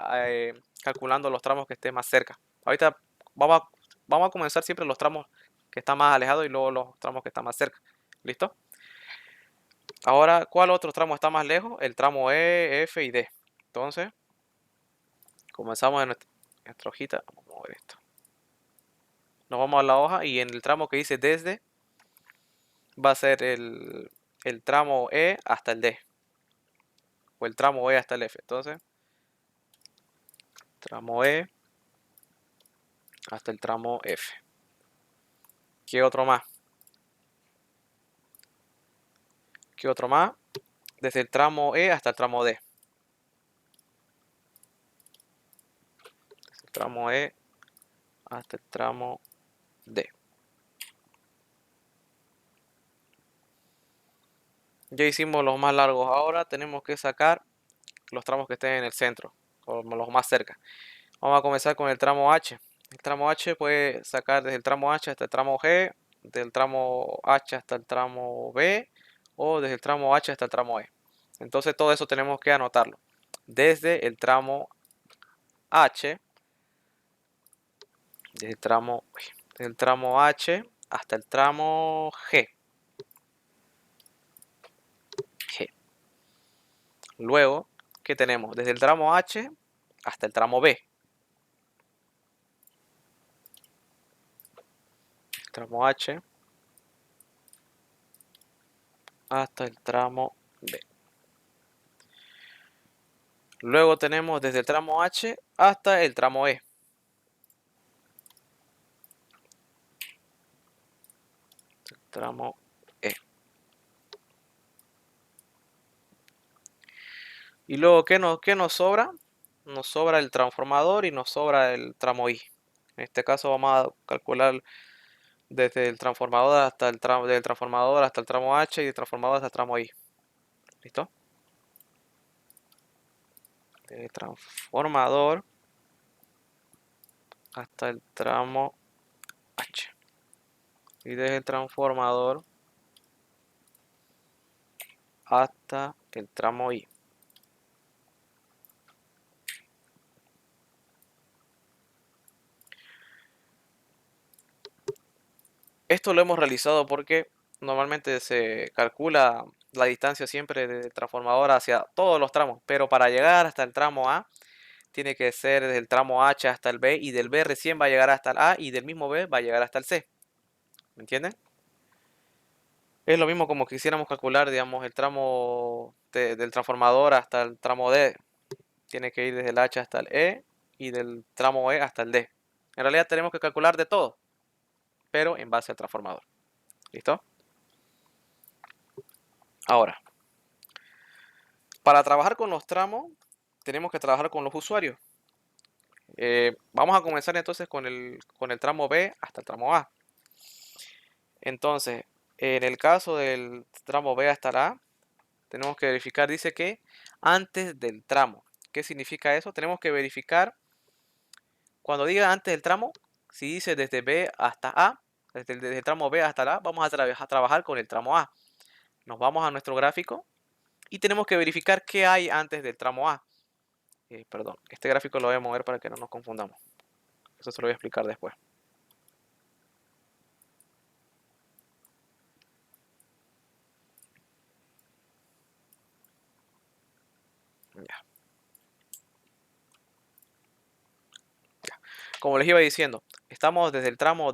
calculando los tramos que estén más cerca. Ahorita vamos a comenzar siempre los tramos que están más alejados y luego los tramos que están más cerca. ¿Listo? Ahora, ¿cuál otro tramo está más lejos? El tramo E, F y D. Entonces, comenzamos en nuestra hojita. Vamos a mover esto. Nos vamos a la hoja y en el tramo que dice desde va a ser el tramo E hasta el D. O el tramo E hasta el F. Entonces, tramo E hasta el tramo F. ¿Qué otro más? ¿Qué otro más? Desde el tramo E hasta el tramo D. Desde el tramo E hasta el tramo D. Ya hicimos los más largos. Ahora tenemos que sacar los tramos que estén en el centro, o los más cerca. Vamos a comenzar con el tramo H. El tramo H puede sacar desde el tramo H hasta el tramo G, del tramo H hasta el tramo B, o desde el tramo H hasta el tramo E. Entonces todo eso tenemos que anotarlo. Desde el tramo H, desde el tramo H hasta el tramo G. Luego, ¿qué tenemos? Desde el tramo H hasta el tramo B. El tramo H hasta el tramo B. Luego tenemos desde el tramo H hasta el tramo E. El tramo E. Y luego, ¿qué nos sobra? Nos sobra el transformador y nos sobra el tramo I. En este caso vamos a calcular desde el transformador hasta del transformador hasta el tramo H y del transformador hasta el tramo I. ¿Listo? Del transformador hasta el tramo H. Y desde el transformador hasta el tramo I. Esto lo hemos realizado porque normalmente se calcula la distancia siempre del transformador hacia todos los tramos, pero para llegar hasta el tramo A tiene que ser desde el tramo H hasta el B y del B recién va a llegar hasta el A y del mismo B va a llegar hasta el C. ¿Me entienden? Es lo mismo como quisiéramos calcular, digamos, el tramo del transformador hasta el tramo D. Tiene que ir desde el H hasta el E y del tramo E hasta el D. En realidad tenemos que calcular de todo, pero en base al transformador. ¿Listo? Ahora, para trabajar con los tramos, tenemos que trabajar con los usuarios. Vamos a comenzar entonces con el tramo B hasta el tramo A. Entonces, en el caso del tramo B hasta la A, tenemos que verificar, dice que antes del tramo. ¿Qué significa eso? Tenemos que verificar Cuando diga antes del tramo, si dice desde B hasta A, desde el tramo B hasta A, vamos a trabajar con el tramo A. Nos vamos a nuestro gráfico y tenemos que verificar qué hay antes del tramo A. Perdón, este gráfico lo voy a mover para que no nos confundamos. Eso se lo voy a explicar después. Ya. Como les iba diciendo, estamos desde el tramo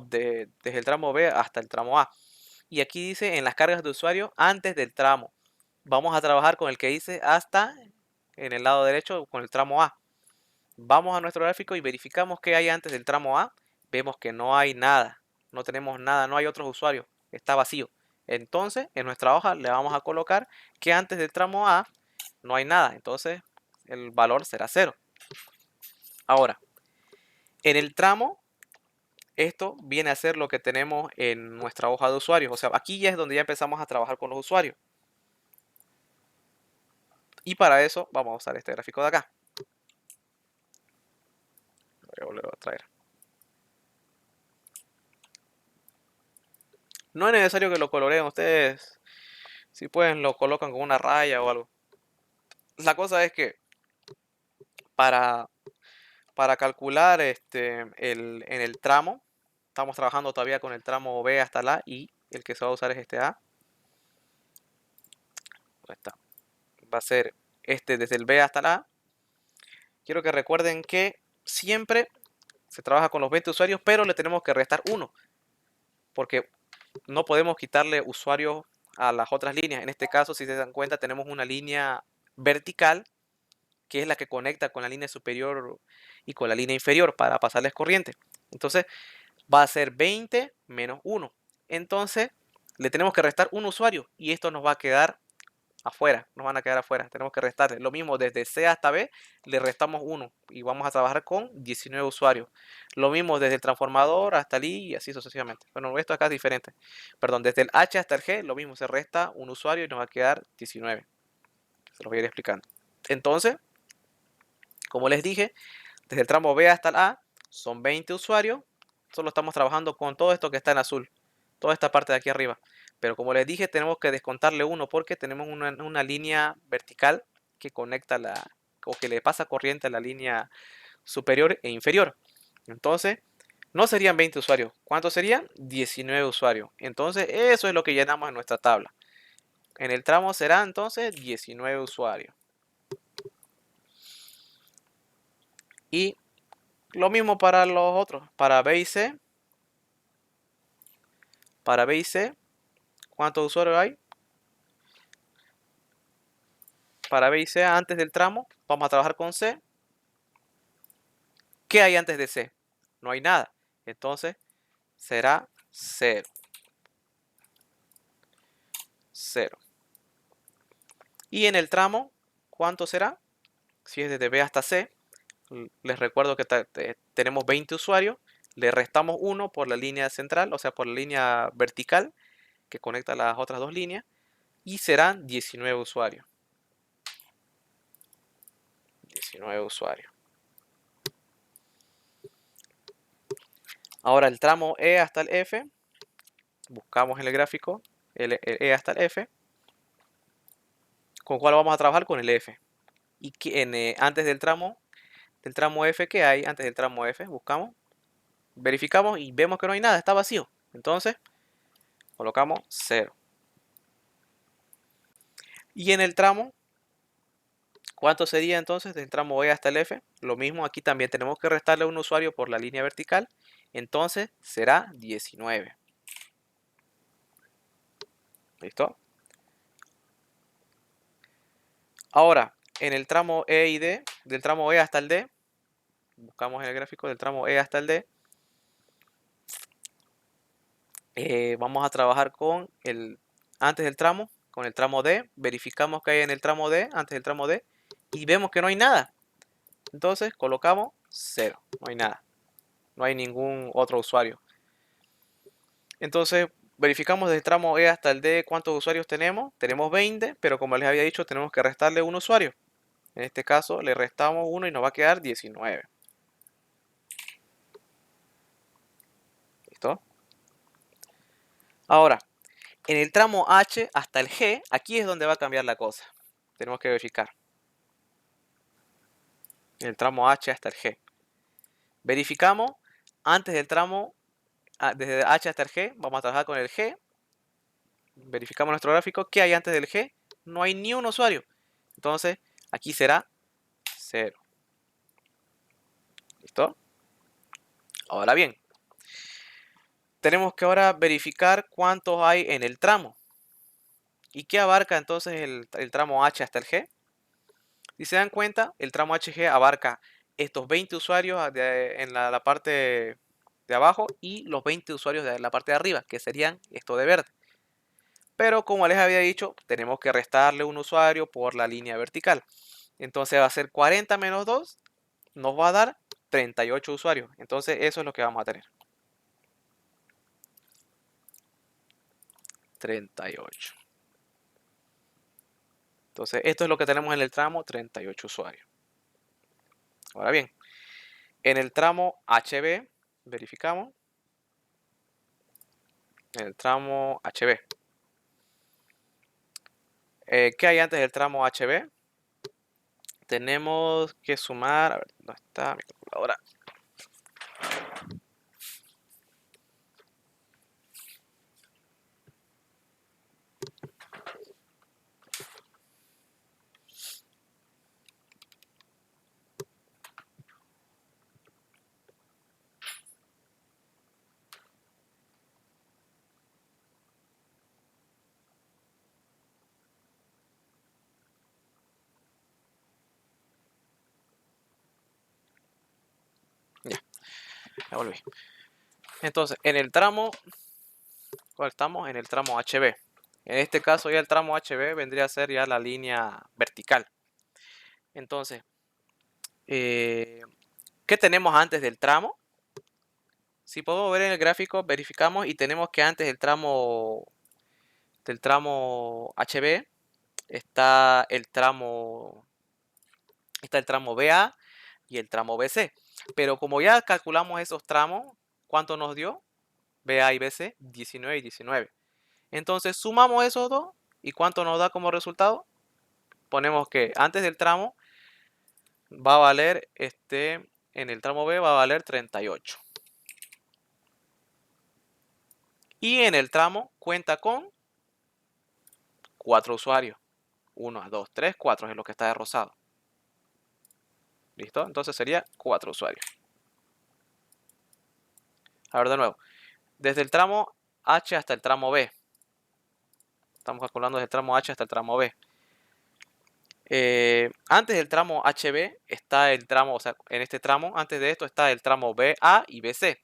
B hasta el tramo A. Y aquí dice en las cargas de usuario antes del tramo. Vamos a trabajar con el que dice hasta en el lado derecho con el tramo A. Vamos a nuestro gráfico y verificamos qué hay antes del tramo A. Vemos que no hay nada. No tenemos nada, no hay otros usuarios. Está vacío. Entonces, en nuestra hoja le vamos a colocar que antes del tramo A no hay nada. Entonces, el valor será 0. Ahora, en el tramo, esto viene a ser lo que tenemos en nuestra hoja de usuarios. O sea, aquí ya es donde ya empezamos a trabajar con los usuarios. Y para eso vamos a usar este gráfico de acá. Voy a volver a traer. No es necesario que lo coloreen ustedes. Si pueden, lo colocan con una raya o algo. La cosa es que para, para calcular en el tramo, estamos trabajando todavía con el tramo B hasta la y el que se va a usar es este A. Ahí está. Va a ser desde el B hasta la A. Quiero que recuerden que siempre se trabaja con los 20 usuarios, pero le tenemos que restar 1. Porque no podemos quitarle usuarios a las otras líneas. En este caso, si se dan cuenta, tenemos una línea vertical que es la que conecta con la línea superior y con la línea inferior para pasarles corriente. Entonces va a ser 20 menos 1. Entonces le tenemos que restar un usuario y esto nos va a quedar afuera, nos van a quedar afuera. Tenemos que restarle. Lo mismo desde C hasta B, le restamos 1 y vamos a trabajar con 19 usuarios. Lo mismo desde el transformador hasta el I y así sucesivamente. Bueno, esto acá es diferente. Perdón, desde el H hasta el G, lo mismo, se resta un usuario y nos va a quedar 19. Se los voy a ir explicando. Entonces, como les dije, desde el tramo B hasta el A son 20 usuarios. Solo estamos trabajando con todo esto que está en azul. Toda esta parte de aquí arriba. Pero como les dije, tenemos que descontarle 1 porque tenemos una línea vertical que conecta o que le pasa corriente a la línea superior e inferior. Entonces, no serían 20 usuarios. ¿Cuántos serían? 19 usuarios. Entonces, eso es lo que llenamos en nuestra tabla. En el tramo será entonces 19 usuarios. Y lo mismo para los otros. Para B y C. Para B y C, ¿cuántos usuarios hay? Para B y C, antes del tramo, vamos a trabajar con C. ¿Qué hay antes de C? No hay nada. Entonces, será 0. 0. Y en el tramo, ¿cuánto será? Si es desde B hasta C, les recuerdo que tenemos 20 usuarios. Le restamos 1 por la línea central, o sea, por la línea vertical que conecta las otras dos líneas. Y serán 19 usuarios. 19 usuarios. Ahora el tramo E hasta el F. Buscamos en el gráfico el E hasta el F. ¿Con cuál vamos a trabajar? Con el F. Y antes del tramo F, ¿qué hay antes del tramo F? Buscamos, verificamos y vemos que no hay nada, está vacío. Entonces, colocamos 0. Y en el tramo, ¿cuánto sería entonces del tramo E hasta el F? Lo mismo, aquí también tenemos que restarle un usuario por la línea vertical. Entonces, será 19. ¿Listo? Ahora, en el tramo E y D, del tramo E hasta el D, buscamos en el gráfico del tramo E hasta el D, vamos a trabajar con antes del tramo, con el tramo D, verificamos que hay en el tramo D, antes del tramo D, y vemos que no hay nada. Entonces colocamos 0, no hay nada, no hay ningún otro usuario. Entonces verificamos desde el tramo E hasta el D cuántos usuarios tenemos. Tenemos 20, pero como les había dicho, tenemos que restarle un usuario. En este caso le restamos 1 y nos va a quedar 19. ¿Listo? Ahora, en el tramo H hasta el G, aquí es donde va a cambiar la cosa. Tenemos que verificar. En el tramo H hasta el G. Verificamos antes del tramo, desde H hasta el G, vamos a trabajar con el G. Verificamos nuestro gráfico. ¿Qué hay antes del G? No hay ni un usuario. Entonces, aquí será 0. ¿Listo? Ahora bien, tenemos que ahora verificar cuántos hay en el tramo. ¿Y qué abarca entonces el tramo H hasta el G? Si se dan cuenta, el tramo HG abarca estos 20 usuarios en la parte de abajo y los 20 usuarios de la parte de arriba, que serían esto de verde. Pero como les había dicho, tenemos que restarle un usuario por la línea vertical. Entonces va a ser 40 menos 2, nos va a dar 38 usuarios. Entonces eso es lo que vamos a tener. 38. Entonces esto es lo que tenemos en el tramo 38 usuarios. Ahora bien, en el tramo HB, verificamos. En el tramo HB. ¿Qué hay antes del tramo HB? Tenemos que sumar, a ver, ¿dónde está mi calculadora? Ya volví. Entonces, en el tramo, ¿cuál estamos? En el tramo HB. En este caso ya el tramo HB vendría a ser ya la línea vertical. Entonces, ¿qué tenemos antes del tramo? Si podemos ver en el gráfico, verificamos y tenemos que antes del tramo HB está el tramo BA y el tramo BC. Pero como ya calculamos esos tramos, ¿cuánto nos dio? BA y BC, 19 y 19. Entonces sumamos esos dos y ¿cuánto nos da como resultado? Ponemos que antes del tramo va a valer, en el tramo B va a valer 38. Y en el tramo cuenta con 4 usuarios. 1, 2, 3, 4 es lo que está de rosado. ¿Listo? Entonces sería 4 usuarios. A ver de nuevo. Desde el tramo H hasta el tramo B. Estamos calculando desde el tramo H hasta el tramo B. Antes del tramo HB está el tramo, o sea, en este tramo, antes de esto está el tramo BA y BC.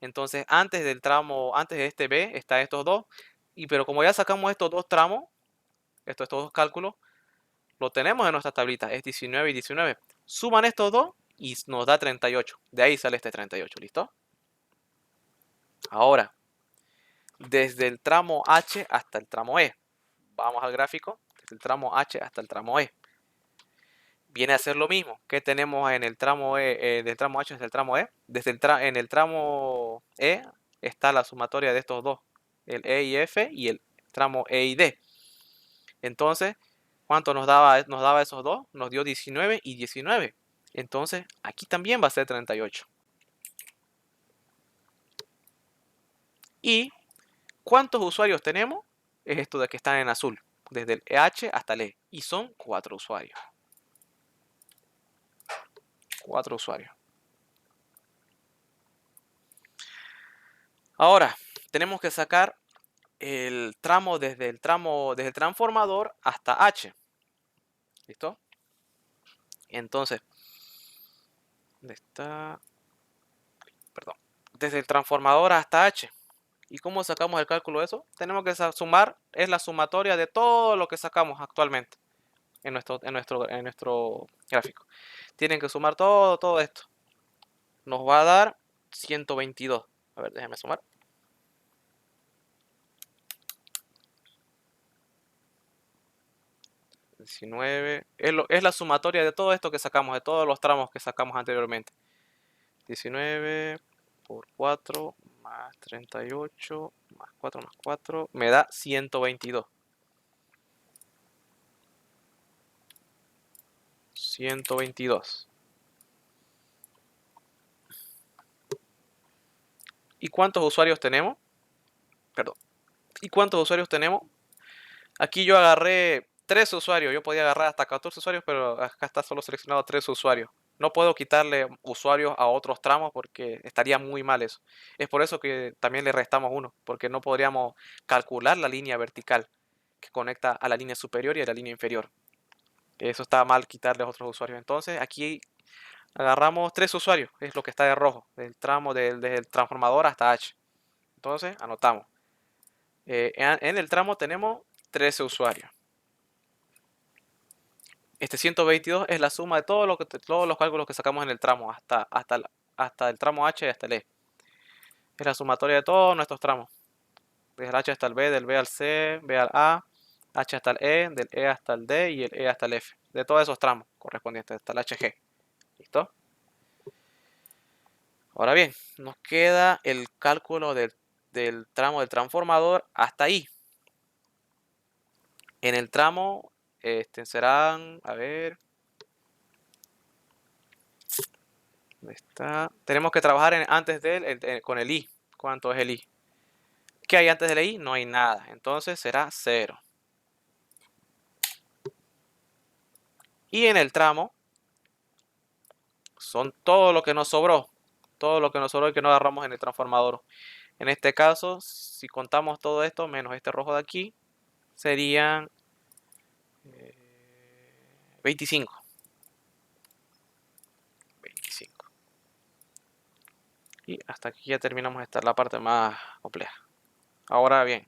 Entonces, antes de este B está estos dos. Pero como ya sacamos estos dos tramos, estos dos cálculos, lo tenemos en nuestra tablita, es 19 y 19. Suman estos dos y nos da 38. De ahí sale este 38, ¿listo? Ahora, desde el tramo H hasta el tramo E. Vamos al gráfico, desde el tramo H hasta el tramo E. Viene a ser lo mismo que tenemos en el tramo E, del tramo H hasta el tramo E. En el tramo E está la sumatoria de estos dos, el E y F y el tramo E y D. Entonces, ¿cuánto nos daba esos dos? Nos dio 19 y 19. Entonces, aquí también va a ser 38. ¿Y cuántos usuarios tenemos? Es esto de que están en azul, desde el H hasta el E. Y son 4 usuarios. 4 usuarios. Ahora, tenemos que sacar el tramo desde el transformador hasta H. ¿Listo? Entonces, ¿dónde está? Perdón. Desde el transformador hasta H. ¿Y cómo sacamos el cálculo de eso? Tenemos que sumar, es la sumatoria de todo lo que sacamos actualmente en nuestro gráfico. Tienen que sumar todo esto. Nos va a dar 122. A ver, déjenme sumar. 19. Es la sumatoria de todo esto que sacamos, de todos los tramos que sacamos anteriormente. 19 por 4 más más 38, más 4, me da 122. 122. ¿Y cuántos usuarios tenemos? Perdón. ¿Y cuántos usuarios tenemos? Aquí yo agarré 3 usuarios. Yo podía agarrar hasta 14 usuarios, pero acá está solo seleccionado 3 usuarios. No puedo quitarle usuarios a otros tramos porque estaría muy mal eso. Es por eso que también le restamos uno, porque no podríamos calcular la línea vertical que conecta a la línea superior y a la línea inferior. Eso está mal quitarle a otros usuarios. Entonces aquí agarramos 3 usuarios, es lo que está de rojo, del tramo desde el transformador hasta H. Entonces anotamos. En el tramo tenemos 13 usuarios. Este 122 es la suma de todos los cálculos que sacamos en el tramo, hasta el tramo H y hasta el E. Es la sumatoria de todos nuestros tramos. Desde el H hasta el B, del B al C, B al A, H hasta el E, del E hasta el D y el E hasta el F. De todos esos tramos correspondientes hasta el HG. ¿Listo? Ahora bien, nos queda el cálculo del tramo del transformador hasta ahí. En el tramo serán, a ver, ¿dónde está? Tenemos que trabajar antes de él con el I. ¿Cuánto es el I? ¿Qué hay antes del I? No hay nada. Entonces será 0. Y en el tramo son todo lo que nos sobró. Todo lo que nos sobró y que no agarramos en el transformador. En este caso, si contamos todo esto menos este rojo de aquí, serían 25. 25. Y hasta aquí ya terminamos esta la parte más compleja. Ahora bien,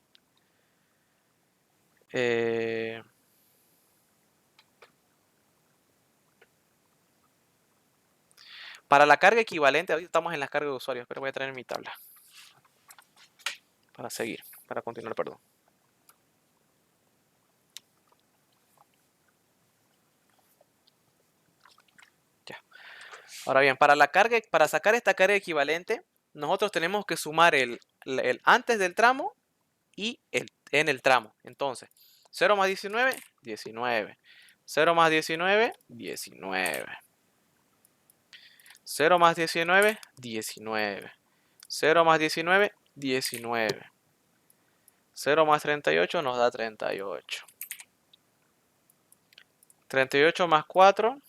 para la carga equivalente, ahorita estamos en las cargas de usuarios, pero voy a traer mi tabla para seguir, para continuar, perdón. Ya. Ahora bien, para sacar esta carga equivalente, nosotros tenemos que sumar el antes del tramo y en el tramo. Entonces, 0 más 19, 19. 0 más 19, 19. 0 más 19, 19. 0 más 19, 19. 0 más 38 nos da 38. 38 más 4,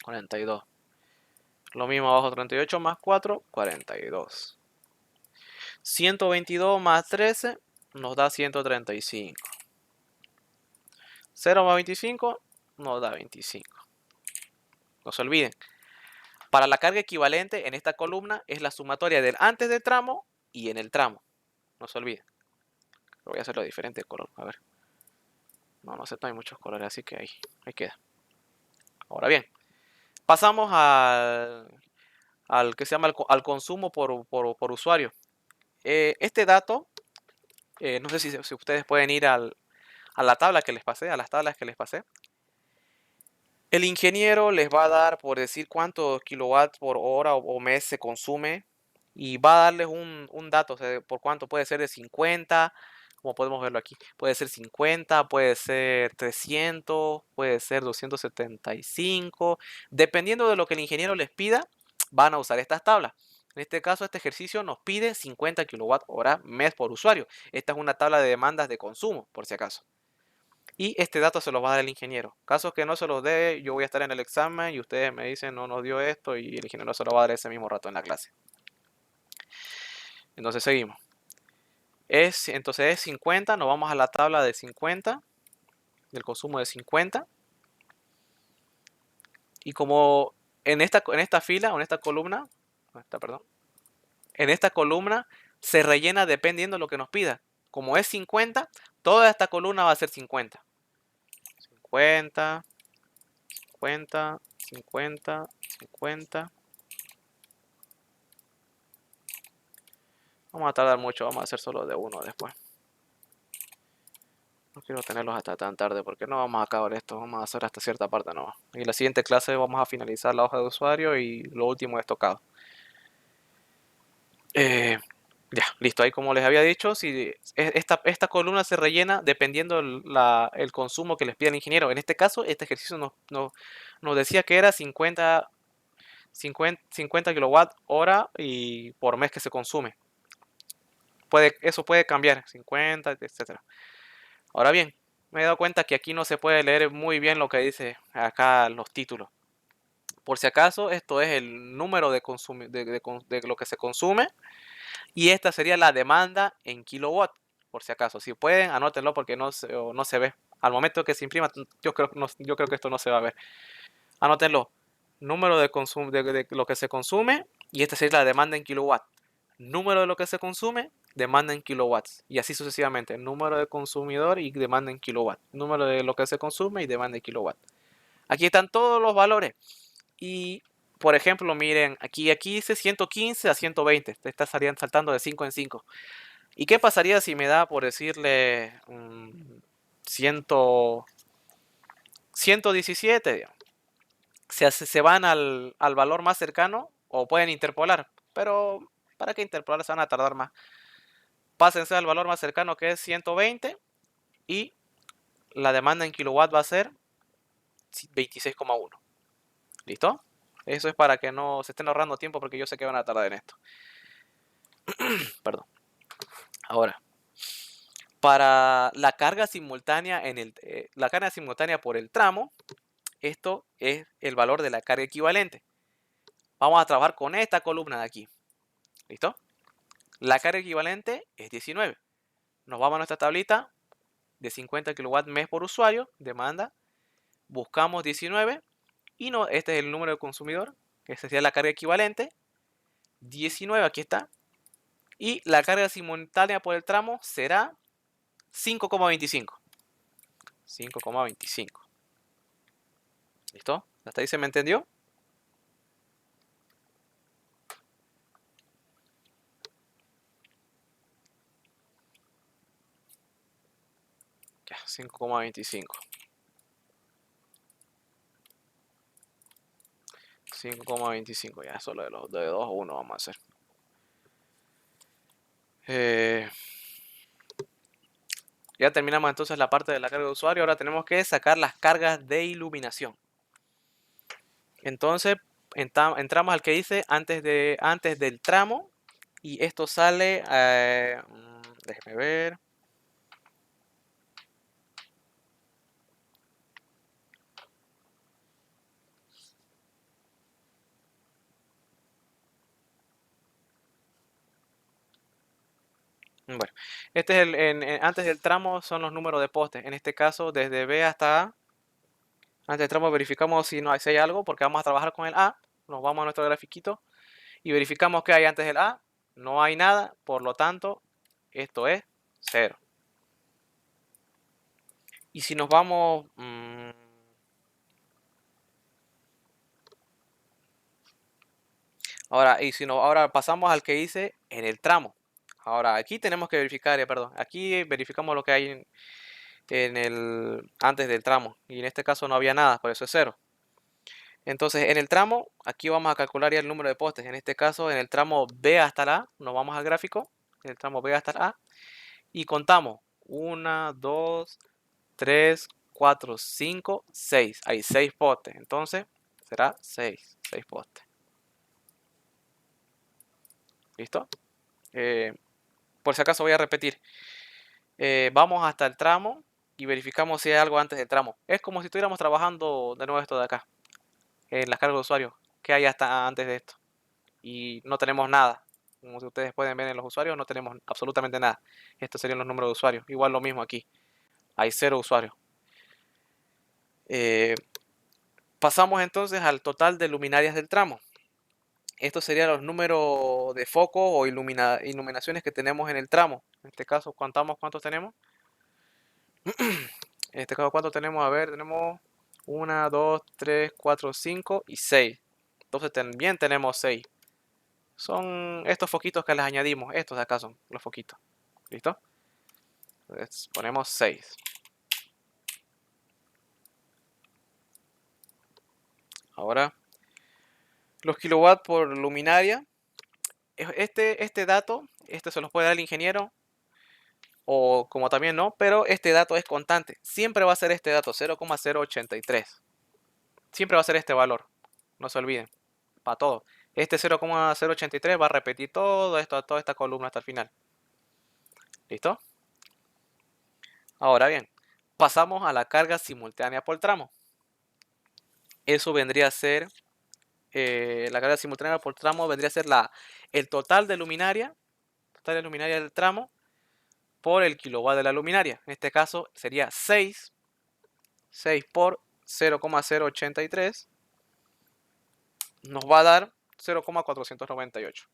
42. Lo mismo abajo, 38 más 4, 42. 122 más 13 nos da 135. 0 más 25 nos da 25. No se olviden. Para la carga equivalente en esta columna es la sumatoria del antes del tramo y en el tramo. No se olviden. Voy a hacerlo diferente de color. A ver. No hay muchos colores, así que ahí queda. Ahora bien, pasamos al que se llama al consumo por usuario. Este dato, no sé si ustedes pueden ir a la tabla que les pasé, a las tablas que les pasé. El ingeniero les va a dar, por decir, cuántos kilowatts por hora o mes se consume y va a darles un dato, o sea, por cuánto puede ser de 50, como podemos verlo aquí. Puede ser 50, puede ser 300, puede ser 275. Dependiendo de lo que el ingeniero les pida, van a usar estas tablas. En este caso, este ejercicio nos pide 50 kilowatt hora mes por usuario. Esta es una tabla de demandas de consumo, por si acaso. Y este dato se los va a dar el ingeniero. Caso que no se los dé, yo voy a estar en el examen y ustedes me dicen no nos dio esto y el ingeniero se lo va a dar ese mismo rato en la clase. Entonces seguimos. Entonces es 50, nos vamos a la tabla de 50, del consumo de 50. Y como en esta fila, o en esta columna, en esta columna se rellena dependiendo de lo que nos pida. Como es 50, toda esta columna va a ser 50. 50, 50, 50, 50. Vamos a tardar mucho, vamos a hacer solo de uno después. No quiero tenerlos hasta tan tarde porque no vamos a acabar esto, vamos a hacer hasta cierta parte nomás. Y en la siguiente clase vamos a finalizar la hoja de usuario y lo último es tocado. Listo, ahí como les había dicho, si esta columna se rellena dependiendo el consumo que les pida el ingeniero. En este caso, este ejercicio nos decía que era 50 kilowatt hora y por mes que se consume. Eso puede cambiar, 50, etcétera. Ahora bien, me he dado cuenta que aquí no se puede leer muy bien lo que dice acá los títulos. Por si acaso, esto es el número de lo que se consume y esta sería la demanda en kilowatt. Por si acaso, si pueden, anótenlo porque no se ve. Al momento que se imprima, yo creo que esto no se va a ver. Anótenlo. Número de lo que se consume y esta sería la demanda en kilowatt. Número de lo que se consume, demanda en kilowatts. Y así sucesivamente. Número de consumidor y demanda en kilowatt. Número de lo que se consume y demanda en kilowatt. Aquí están todos los valores. Y, por ejemplo, miren, aquí dice 115 a 120. Te está saltando de 5 en 5. ¿Y qué pasaría si me da por decirle 117? Digamos? Se van al valor más cercano o pueden interpolar. Pero, ¿para qué interpolar? Se van a tardar más. Pásense al valor más cercano que es 120 y la demanda en kilowatt va a ser 26,1. ¿Listo? Eso es para que no se estén ahorrando tiempo porque yo sé que van a tardar en esto. Perdón. Ahora, para la carga simultánea la carga simultánea por el tramo, esto es el valor de la carga equivalente. Vamos a trabajar con esta columna de aquí. ¿Listo? La carga equivalente es 19. Nos vamos a nuestra tablita de 50 kW mes por usuario, demanda. Buscamos 19 y este es el número de consumidor, que sería la carga equivalente. 19, aquí está. Y la carga simultánea por el tramo será 5,25. 5,25. ¿Listo? ¿Hasta ahí se me entendió? Ya, 5,25. 5,25. Ya, solo de 2 a 1 vamos a hacer. Ya terminamos entonces la parte de la carga de usuario. Ahora tenemos que sacar las cargas de iluminación. Entonces entramos al que dice antes del tramo. Y esto sale, déjeme ver. Bueno, este es antes del tramo son los números de postes. En este caso, desde B hasta A. Antes del tramo verificamos si hay algo, porque vamos a trabajar con el A. Nos vamos a nuestro grafiquito y verificamos que hay antes del A. No hay nada, por lo tanto, esto es 0. Y si nos vamos... ahora pasamos al que dice en el tramo. Ahora, aquí tenemos que verificar, perdón, aquí verificamos lo que hay antes del tramo. Y en este caso no había nada, por eso es 0. Entonces, en el tramo, aquí vamos a calcular ya el número de postes. En este caso, en el tramo B hasta la A, nos vamos al gráfico, en el tramo B hasta la A, y contamos 1, 2, 3, 4, 5, 6. Hay 6 postes, entonces será 6 postes. ¿Listo? Por si acaso voy a repetir. Vamos hasta el tramo y verificamos si hay algo antes del tramo. Es como si estuviéramos trabajando de nuevo esto de acá, en las cargas de usuario, que hay hasta antes de esto. Y no tenemos nada. Como ustedes pueden ver en los usuarios, no tenemos absolutamente nada. Estos serían los números de usuarios. Igual lo mismo aquí. Hay 0 usuarios. Pasamos entonces al total de luminarias del tramo. Estos serían los números de focos o iluminaciones que tenemos en el tramo. En este caso, contamos cuántos tenemos. En este caso, ¿cuántos tenemos? A ver, tenemos 1, 2, 3, 4, 5 y 6. Entonces también tenemos 6. Son estos foquitos que les añadimos. Estos de acá son los foquitos. ¿Listo? Entonces ponemos 6. Ahora, los kilowatts por luminaria. Este dato Este se los puede dar el ingeniero o como también no, pero este dato es constante. Siempre va a ser este dato, 0,083. Siempre va a ser este valor, no se olviden, para todo. Este 0,083 va a repetir todo esto, toda esta columna hasta el final. ¿Listo? Ahora bien, pasamos a la carga simultánea por tramo. Eso vendría a ser, la carga simultánea por tramo vendría a ser el total de luminaria del tramo por el kilowatt de la luminaria. En este caso sería 6 por 0,083 nos va a dar 0,498.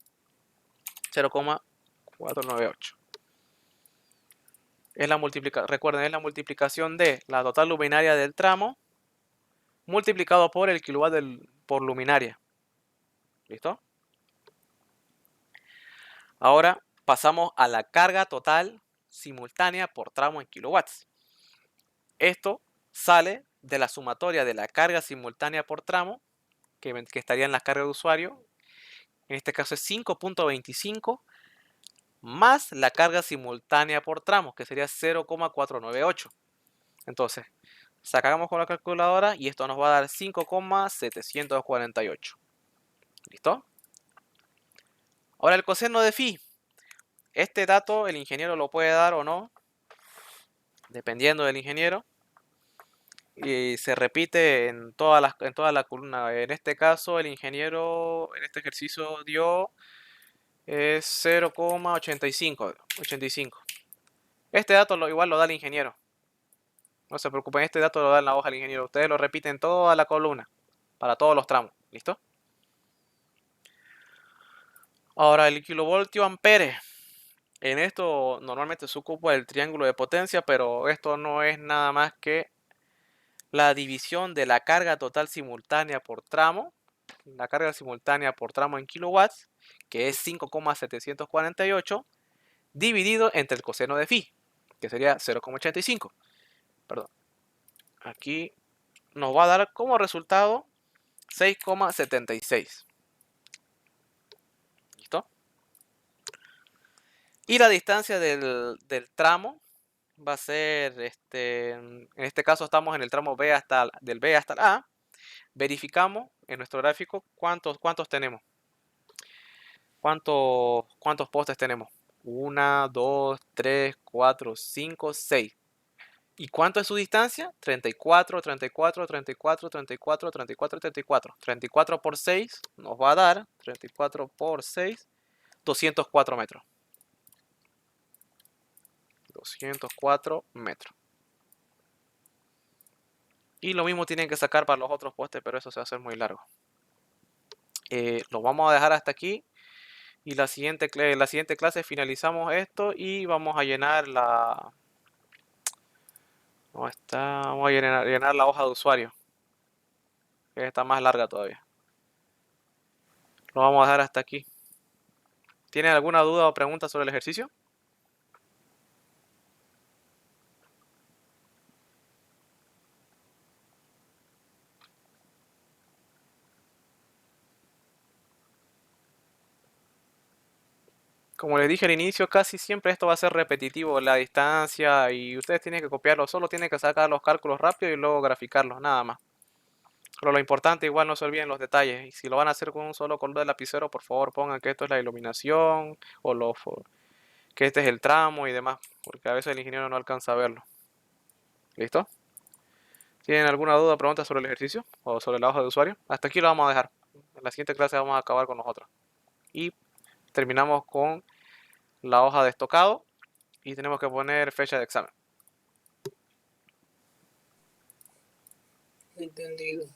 0,498. Recuerden, es la multiplicación de la total luminaria del tramo multiplicado por el kilowatt por luminaria. ¿Listo? Ahora pasamos a la carga total simultánea por tramo en kilowatts. Esto sale de la sumatoria de la carga simultánea por tramo, que estaría en la carga de usuario. En este caso es 5.25 más la carga simultánea por tramo, que sería 0,498. Entonces, sacamos con la calculadora y esto nos va a dar 5,748. ¿Listo? Ahora el coseno de phi. Este dato el ingeniero lo puede dar o no, dependiendo del ingeniero. Y se repite en toda la columna. En este caso, el ingeniero en este ejercicio dio 0,85. Este dato igual lo da el ingeniero. No se preocupen, este dato lo da en la hoja el ingeniero. Ustedes lo repiten toda la columna, para todos los tramos. ¿Listo? Ahora, el kilovoltio ampere. En esto normalmente se ocupa el triángulo de potencia, pero esto no es nada más que la división de la carga total simultánea por tramo. La carga simultánea por tramo en kilowatts, que es 5,748, dividido entre el coseno de phi, que sería 0,85. Perdón. Aquí nos va a dar como resultado 6,76. ¿Listo? Y la distancia del tramo va a ser, en este caso estamos en el tramo B del B hasta el A. Verificamos en nuestro gráfico cuántos tenemos. ¿Cuántos postes tenemos? 1, 2, 3, 4, 5, 6. ¿Y cuánto es su distancia? 34, 34, 34, 34, 34, 34. 34 por 6 nos va a dar 34 por 6, 204 metros. 204 metros. Y lo mismo tienen que sacar para los otros postes, pero eso se va a hacer muy largo. Lo vamos a dejar hasta aquí. Y la siguiente clase finalizamos esto y vamos a llenar vamos a llenar la hoja de usuario, que está más larga todavía. Lo vamos a dejar hasta aquí. ¿Tienen alguna duda o pregunta sobre el ejercicio? Como les dije al inicio, casi siempre esto va a ser repetitivo, la distancia, y ustedes tienen que copiarlo, solo tienen que sacar los cálculos rápido y luego graficarlos, nada más. Pero lo importante, igual no se olviden los detalles, y si lo van a hacer con un solo color de lapicero, por favor pongan que esto es la iluminación, o que este es el tramo y demás, porque a veces el ingeniero no alcanza a verlo. ¿Listo? ¿Tienen alguna duda o pregunta sobre el ejercicio o sobre la hoja de usuario? Hasta aquí lo vamos a dejar. En la siguiente clase vamos a acabar con los otros. Y terminamos con la hoja de estocado y tenemos que poner fecha de examen. Entendido.